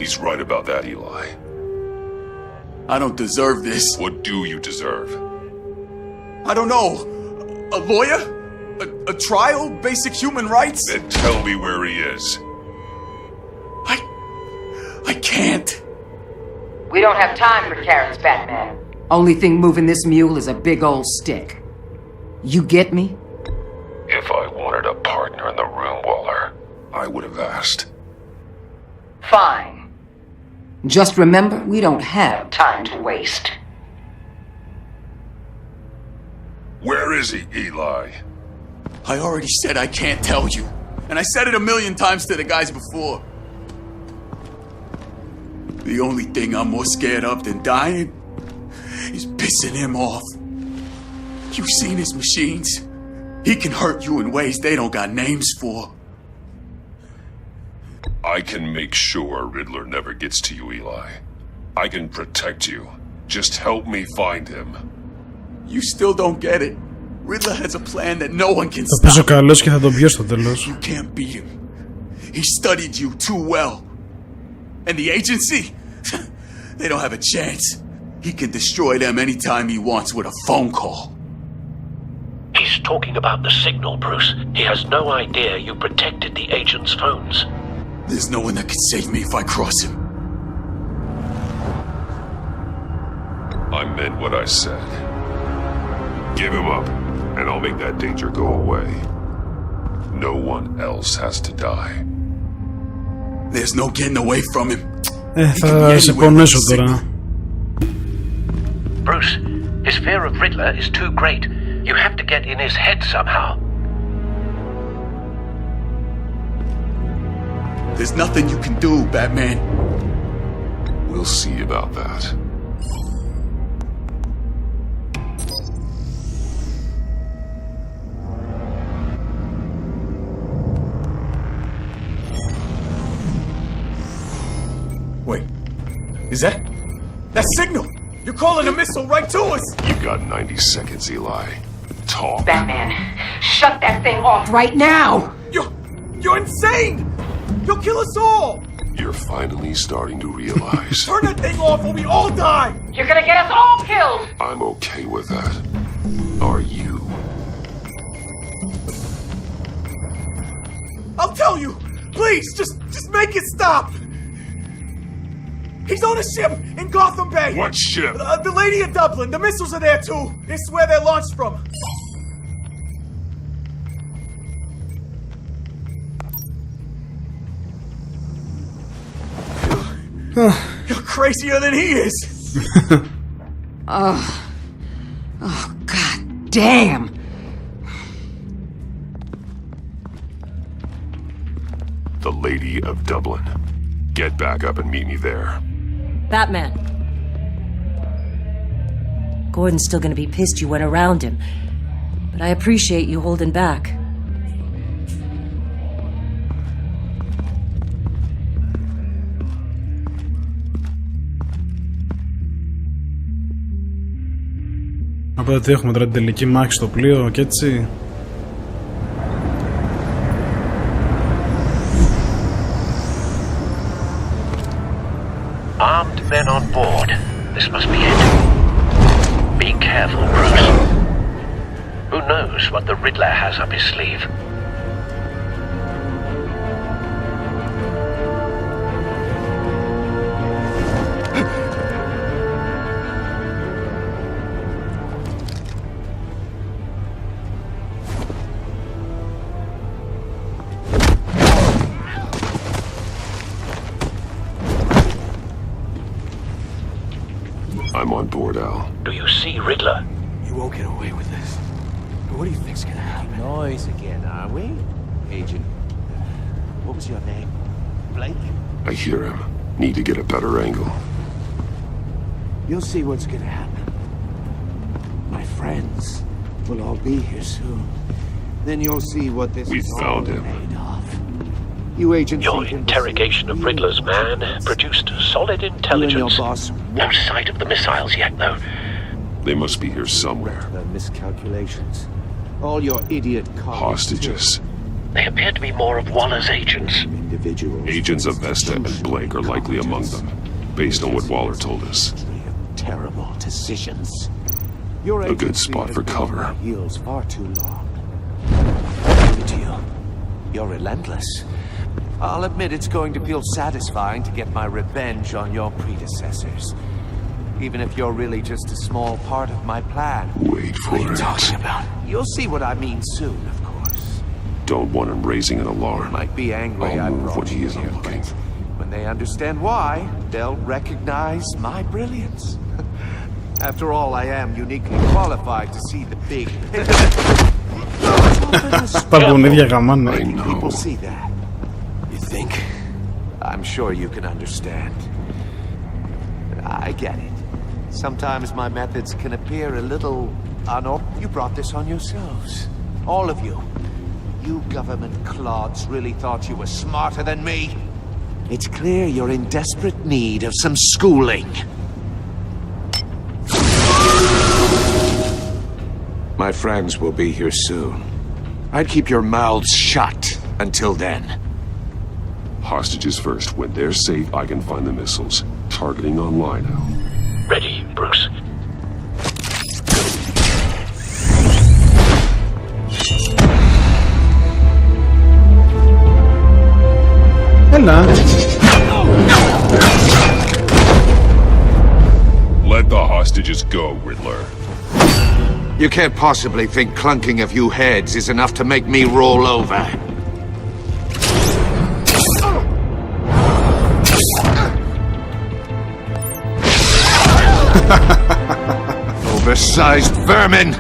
He's right about that, Eli. I don't deserve this. What do you deserve? I don't know. A lawyer? A trial? Basic human rights? Then tell me where he is. I can't. We don't have time for carrots, Batman. Only thing moving this mule is a big old stick. You get me? If I wanted a partner in the room, Waller, I would have asked. Fine. Just remember, we don't have time to waste. Where is he, Eli? I already said I can't tell you. And I said it 1,000,000 times to the guys before. The only thing I'm more scared of than dying is pissing him off. You've seen his machines. He can hurt you in ways they don't got names for. I can make sure Riddler never gets to you, Eli. I can protect you. Just help me find him. You still don't get it. Riddler has a plan that no one can Θα παίζω stop. καλός και θα τον πιω στο τέλος. You can't beat him. He studied you too well. And the agency? They don't have a chance. He can destroy them anytime he wants with a phone call. He's talking about the signal, Bruce. He has no idea you protected the agent's phones. There's no one that can save me if I cross him. I meant what I said. Give him up, and I'll make that danger go away. No one else has to die. There's no getting away from him. Θα σε πονέσω τώρα. Bruce, his fear of Riddler is too great. You have to get in his head somehow. There's nothing you can do, Batman. We'll see about that. Wait, is that signal? You're calling a missile right to us! You got 90 seconds, Eli. Talk. Batman, shut that thing off right now! You're insane! You'll kill us all! You're finally starting to realize. Turn that thing off or we all die! You're gonna get us all killed! I'm okay with that. Are you? I'll tell you! Please, just make it stop! He's on a ship in Gotham Bay! What ship? The Lady of Dublin. The missiles are there too. It's where they're launched from. You're crazier than he is! Oh, god damn! The Lady of Dublin. Get back up and meet me there. Batman. Gordon's still gonna be pissed you went around him, but I appreciate you holding back. Οπότε έχουμε τώρα την τελική μάχη στο πλοίο και έτσι. Armed men on board. This must be it. Be careful, Bruce. Who knows what the Riddler has up his sleeve? I'm on board, Al. Do you see Riddler? You won't get away with this. What do you think's gonna happen? Noise again, are we? Agent, what was your name? Blake? I hear him. Need to get a better angle. You'll see what's gonna happen. My friends will all be here soon. Then you'll see what this We is found all him. made of. You agents. Your interrogation of Riddler's man produced solid intelligence. No sight of the missiles yet, though. They must be here somewhere. The miscalculations. All your idiot hostages. They appear to be more of Waller's agents. Agents of Vesta and Blake are likely among them, based on what Waller told us. Terrible decisions. A good spot for cover. Heels far too long. To you. You're relentless. I'll admit it's going to feel satisfying to get my revenge on your predecessors. Even if you're really just a small part of my plan. Wait for what are you it. talking about? You'll see what I mean soon, of course. Don't want him raising an alarm. Might be angry I'll I move brought when he you isn't here, looking. but when they understand why, they'll recognize my brilliance. After all, I am uniquely qualified to see the big picture. People see that. You think? I'm sure you can understand. I get it. Sometimes my methods can appear a little unorthodox. You brought this on yourselves. All of you. You government clods really thought you were smarter than me? It's clear you're in desperate need of some schooling. My friends will be here soon. I'd keep your mouths shut until then. Hostages first. When they're safe, I can find the missiles. Targeting online now. Ready, Bruce. Έλα. Let the hostages go, Riddler. You can't possibly think clunking a few heads is enough to make me roll over. Oversized vermin!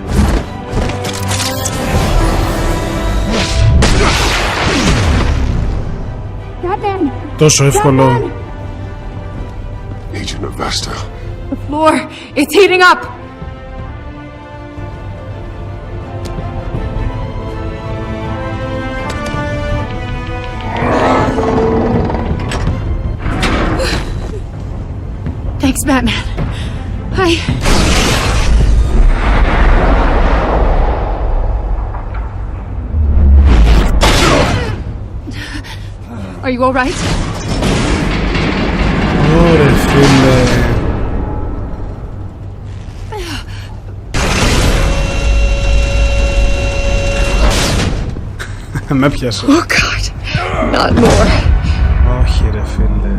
Batman! Τόσο εύκολο. Agent Avesta. The floor, it's heating up! Thanks, Batman. Are you all right? Ωρε φίλε. Με πιάσε. Oh God, not more. Όχι ρε φίλε.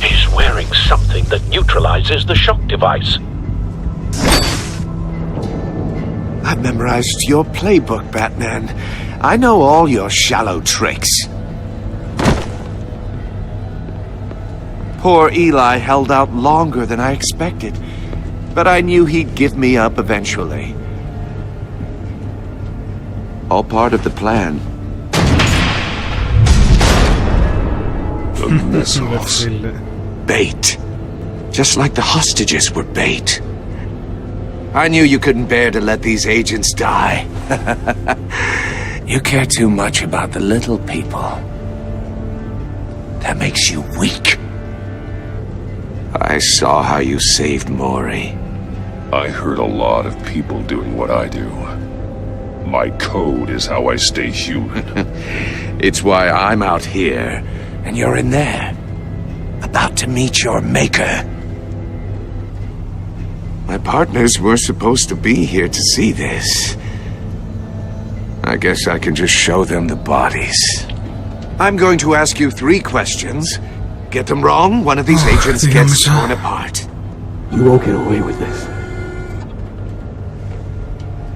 He's wearing something that neutralizes the shock device. I've memorized your playbook, Batman. I know all your shallow tricks. Poor Eli held out longer than I expected, but I knew he'd give me up eventually. All part of the plan. The missiles. Bait. Just like the hostages were bait. I knew you couldn't bear to let these agents die. You care too much about the little people. That makes you weak. I saw how you saved Maury. I heard a lot of people doing what I do. My code is how I stay human. It's why I'm out here, and you're in there. About to meet your maker. My partners were supposed to be here to see this. I guess I can just show them the bodies. I'm going to ask you 3 questions. Get them wrong, one of these agents gets torn apart. You won't get away with this.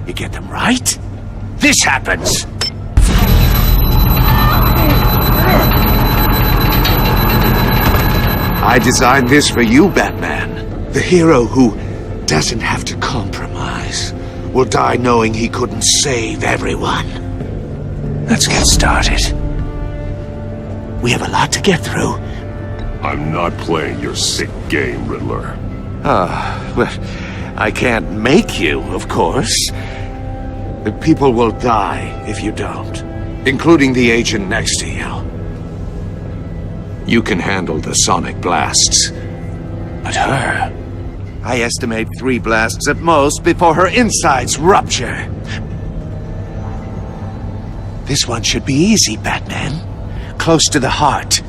You get them right, this happens! I designed this for you, Batman. The hero who doesn't have to compromise will die knowing he couldn't save everyone. Let's get started. We have a lot to get through. I'm not playing your sick game, Riddler. Well, I can't make you, of course. The people will die if you don't, including the agent next to you. You can handle the sonic blasts, but her... I estimate 3 blasts at most before her insides rupture. This one should be easy, Batman. Close to the heart.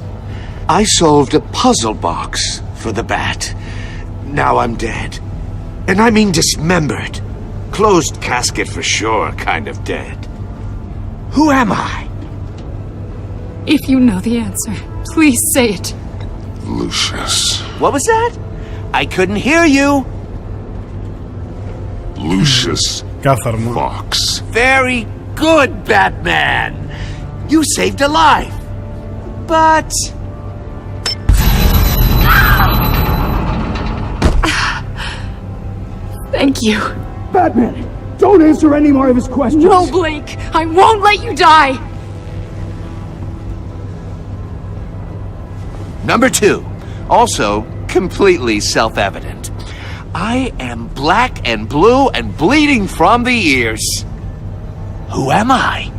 I solved a puzzle box for the bat. Now I'm dead. And I mean dismembered. Closed casket for sure, kind of dead. Who am I? If you know the answer, please say it. Lucius. What was that? I couldn't hear you. Lucius Fox. Very good, Batman. You saved a life. But... Thank you. Batman, don't answer any more of his questions. No, Blake. I won't let you die. Number 2, also completely self-evident. I am black and blue and bleeding from the ears. Who am I?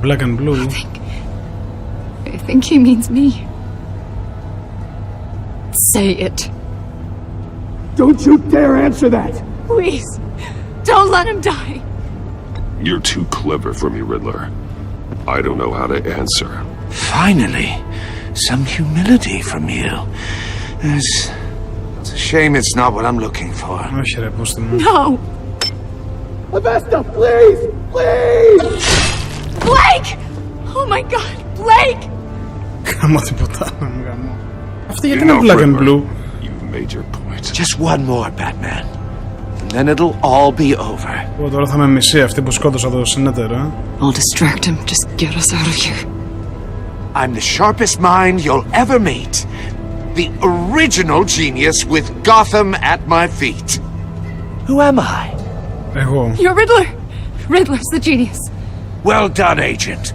Black and blue. I think he means me. Say it. Don't you dare answer that! Please, don't let him die. You're too clever for me, Riddler. I don't know how to answer. Finally, some humility from you. It's a shame it's not what I'm looking for. No! Avesta, please! Please! Blake! Oh my god, Blake! Κάμα τίποτα. Αυτή γιατί είναι black and blue. You've made your point. Just one more, Batman. And then it'll all be over. Τώρα θα με μισεί αυτή που σκότωσα το συνέτερο. I'll distract him. Just get us out of here. I'm the sharpest mind you'll ever meet. The original genius with Gotham at my feet. Who am I? Εγώ. You're Riddler. Riddler's the genius. Well done, Agent.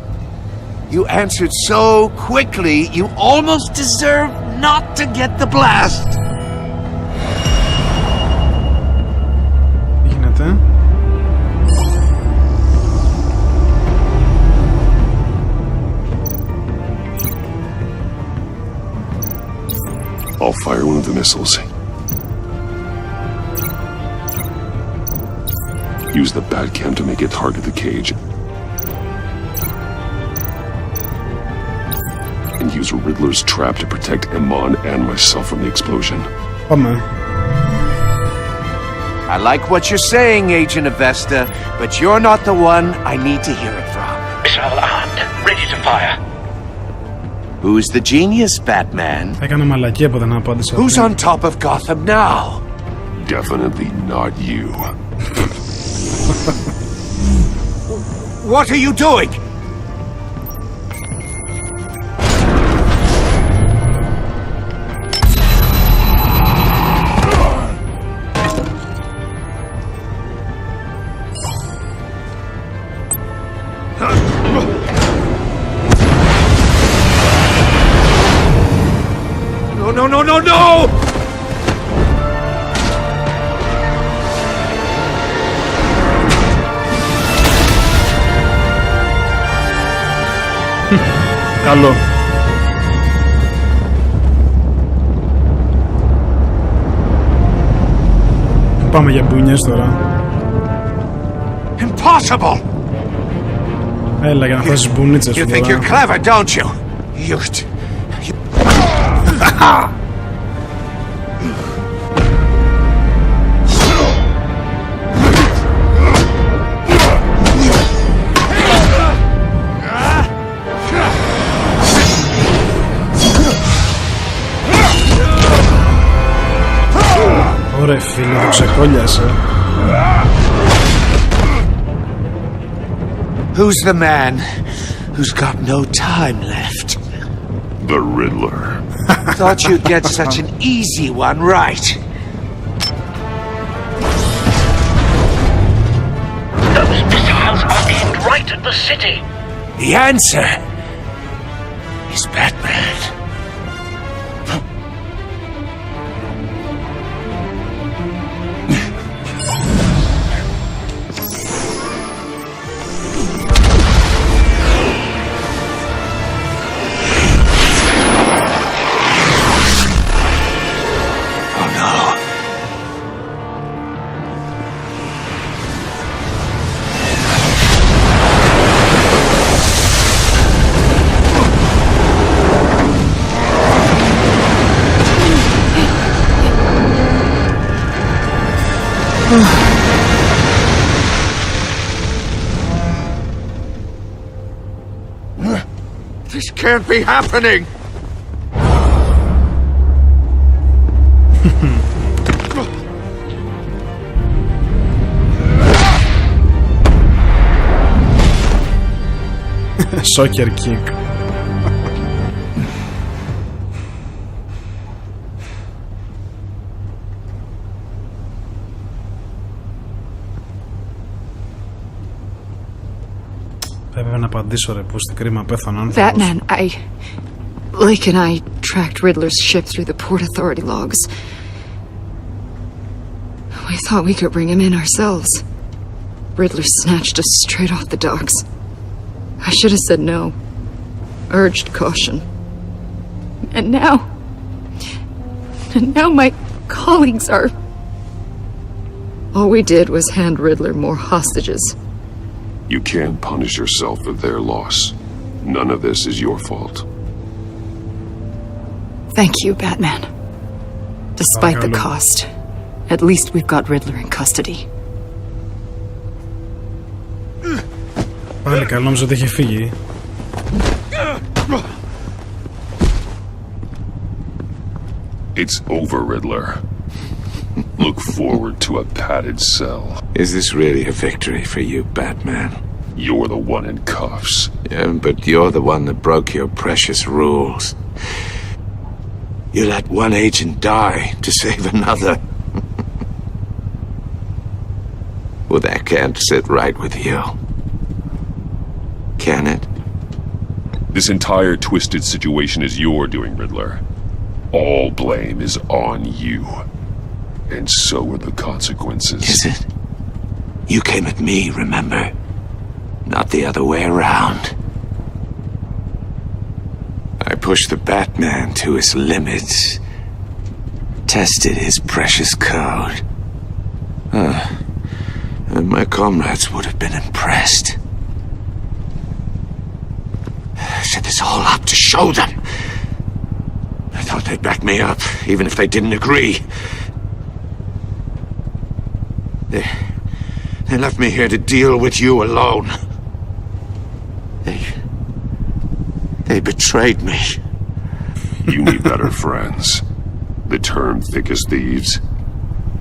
You answered so quickly, you almost deserve not to get the blast. Τι γίνεται? I'll fire one of the missiles. Use the Batcam to make it target the cage. And use Riddler's trap to protect Iman and myself from the explosion. Πάμε. I like what you're saying, Agent Avesta, but you're not the one I need to hear it from. Missile armed, ready to fire. Who's the genius, Batman? Έκανα μαλακία που δεν απάντησα. Who's on top of Gotham now? Definitely not you. What are you doing? No! Καλό. Πάμε για μπουνιές τώρα. Impossible! Έλα για να φτάσεις μπουνίτσες σου You think you're clever, don't you? Ωραία φίλε, το ξεκόλιασε. Who's the man who's got no time left? The Riddler. Thought you'd get such an easy one right. Those missiles are aimed right at the city. The answer is Batman. This can't be happening! Soccer kick. Πρέπει να απαντήσω ρε, που στην κρίμα πέθανε. Batman, Lake and I tracked Riddler's ship through the Port Authority logs. We thought we could bring him in ourselves. Riddler snatched us straight off the docks. I should have said no. Urged caution. And now my colleagues are... All we did was hand Riddler more hostages. You can't punish yourself for their loss. None of this is your fault. Thank you, Batman. Despite the cost, at least we've got Riddler in custody. Πάλι καλό, νόμιζα ότι είχε φύγει. It's over, Riddler. Look forward to a padded cell. Is this really a victory for you, Batman? You're the one in cuffs. Yeah, but you're the one that broke your precious rules. You let one agent die to save another. Well, that can't sit right with you. Can it? This entire twisted situation is your doing, Riddler. All blame is on you. And so are the consequences. Is it? You came at me, remember? Not the other way around. I pushed the Batman to his limits. Tested his precious code. And my comrades would have been impressed. I set this all up to show them. I thought they'd back me up, even if they didn't agree. They left me here to deal with you alone. They betrayed me. You need better friends. The term thick as thieves,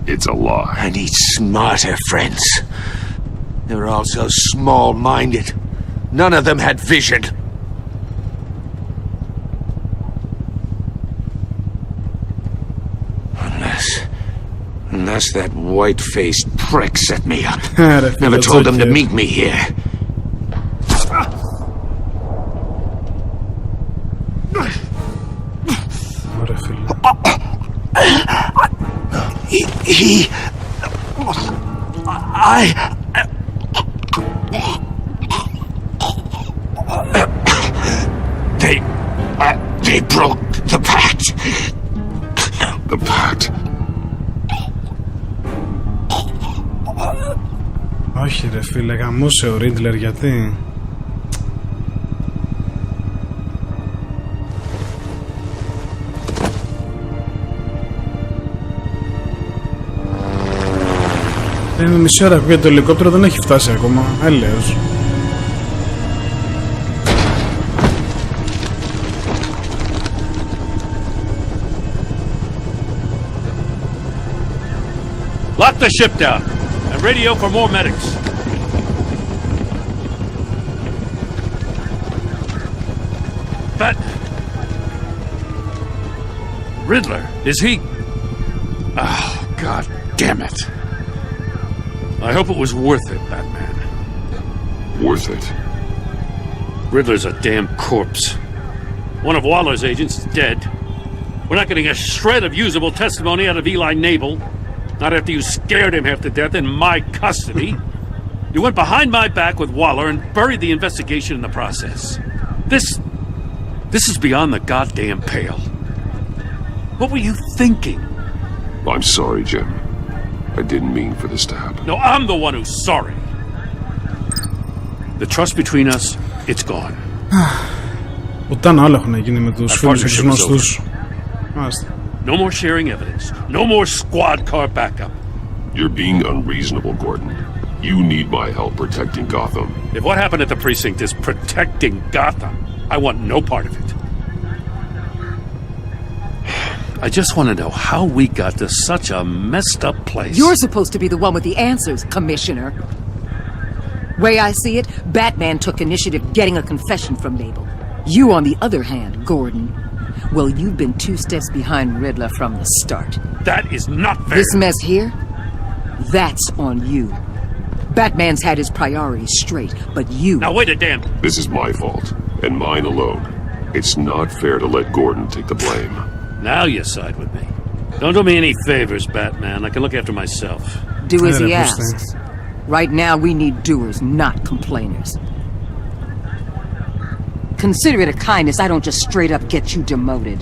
it's a lie. I need smarter friends. They're all so small-minded. None of them had vision. Unless that white-faced prick set me up. Never told them to meet me here. They broke the pact. The pact? Όχι ρε φίλε, γαμούσε ο Ρίτλερ, γιατί? Είναι μισή ώρα που για το ελικόπτερο δεν έχει φτάσει ακόμα, έλεος. Lock the ship down and radio for more medics. But Riddler, is he? Oh, God damn it. I hope it was worth it, Batman. Worth it? Riddler's a damn corpse. One of Waller's agents is dead. We're not getting a shred of usable testimony out of Eli Nabel. Not after you scared him half to death in my custody. You went behind my back with Waller and buried the investigation in the process. This is beyond the goddamn pale. What were you thinking? I'm sorry, Jim. I didn't mean for this to happen. No, I'm the one who's sorry. The trust between us, it's gone. Πουτάνα όλα έχουν γίνει με τους φίλους και τους γνωστούς. No more sharing evidence. No more squad car backup. You're being unreasonable, Gordon. You need my help protecting Gotham. If what happened at the precinct is protecting Gotham, I want no part of it. I just want to know how we got to such a messed up place. You're supposed to be the one with the answers, Commissioner. Way I see it, Batman took initiative getting a confession from Nabel. You, on the other hand, Gordon, well, you've been 2 steps behind Riddler from the start. That is not fair. This mess here, that's on you. Batman's had his priorities straight, but you... Now wait a damn... This is my fault, and mine alone. It's not fair to let Gordon take the blame. Now you side with me. Don't do me any favors, Batman. I can look after myself. Do as he asks. Right now, we need doers, not complainers. Consider it a kindness I don't just straight up get you demoted.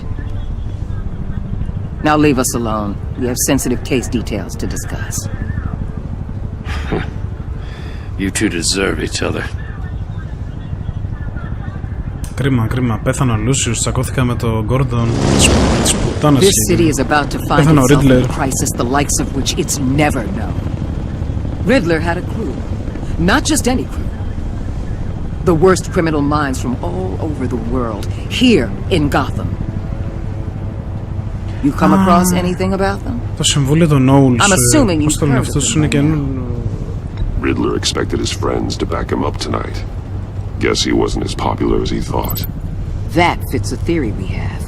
Now leave us alone. We have sensitive case details to discuss. You two deserve each other. Κρίμα. Πέθανε ο Λούσιος, τσακώθηκα με τον Γκόρντον. Τις πουτάνες. This city is about to find itself in a crisis the likes of which it's never known. Riddler had a crew. Not just any crew. The worst criminal minds from all over the world. Here in Gotham. You come across anything about them? Το συμβούλιο των Owls. I'm assuming πώς το λένε αυτός, είναι καινούριο. Riddler expected his friends to back him up tonight. Guess he wasn't as popular as he thought. That fits a theory we have.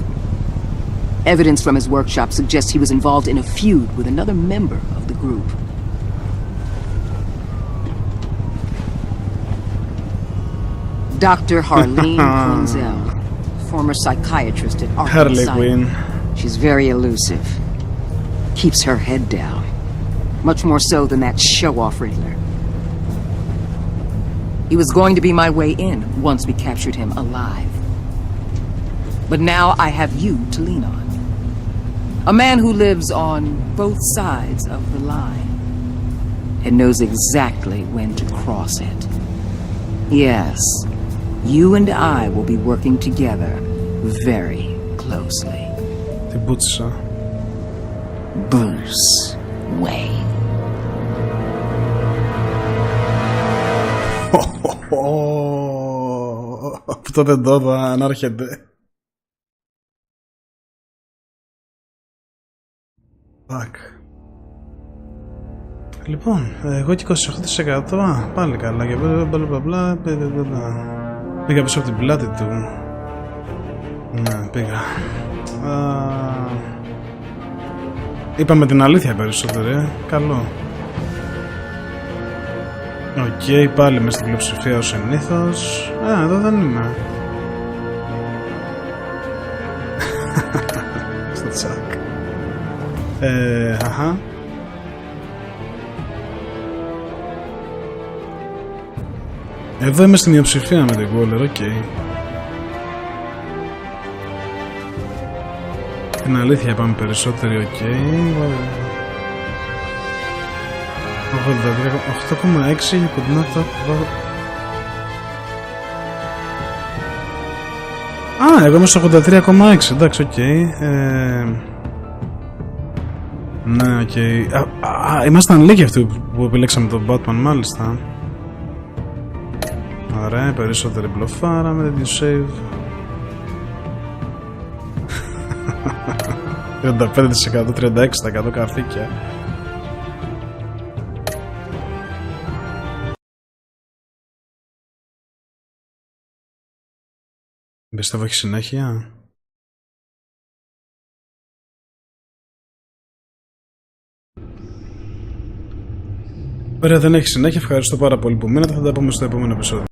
Evidence from his workshop suggests he was involved in a feud with another member of the group. Dr. Harleen Quinzel, former psychiatrist at Arkham Asylum. She's very elusive. Keeps her head down. Much more so than that show-off Riddler. He was going to be my way in once we captured him alive. But now I have you to lean on. A man who lives on both sides of the line and knows exactly when to cross it. Yes, you and I will be working together very closely. Την πούτσα. Bruce Wayne. Αυτό δεν το είδα να έρχεται. Λοιπόν, εγώ και 28%. Πάλι καλά. Και πήγα πίσω από την πλάτη του. Ναι, πήγα. Είπαμε την αλήθεια περισσότερο, καλό. Οκ, πάλι μες στην πλειοψηφία ως συνήθως. Εδώ δεν είμαι. Στο τσάκ. Αχα. Εδώ είμαι στην μειοψηφία με την Waller, οκ. Την αλήθεια είπαμε περισσότεροι, οκ. 8,6 για κοντινά το... εγώ είμαι στο 83,6, εντάξει, οκ. Ναι, οκ. Ήμασταν λίγοι αυτοί που επιλέξαμε τον Batman, μάλιστα. Ωραία, περισσότερη μπλοφάρα με τέτοιο save. 35%, 36% καθήκια. Πιστεύω έχει συνέχεια. Ωραία, δεν έχει συνέχεια. Ευχαριστώ πάρα πολύ που μείνατε. Θα τα πούμε στο επόμενο επεισόδιο.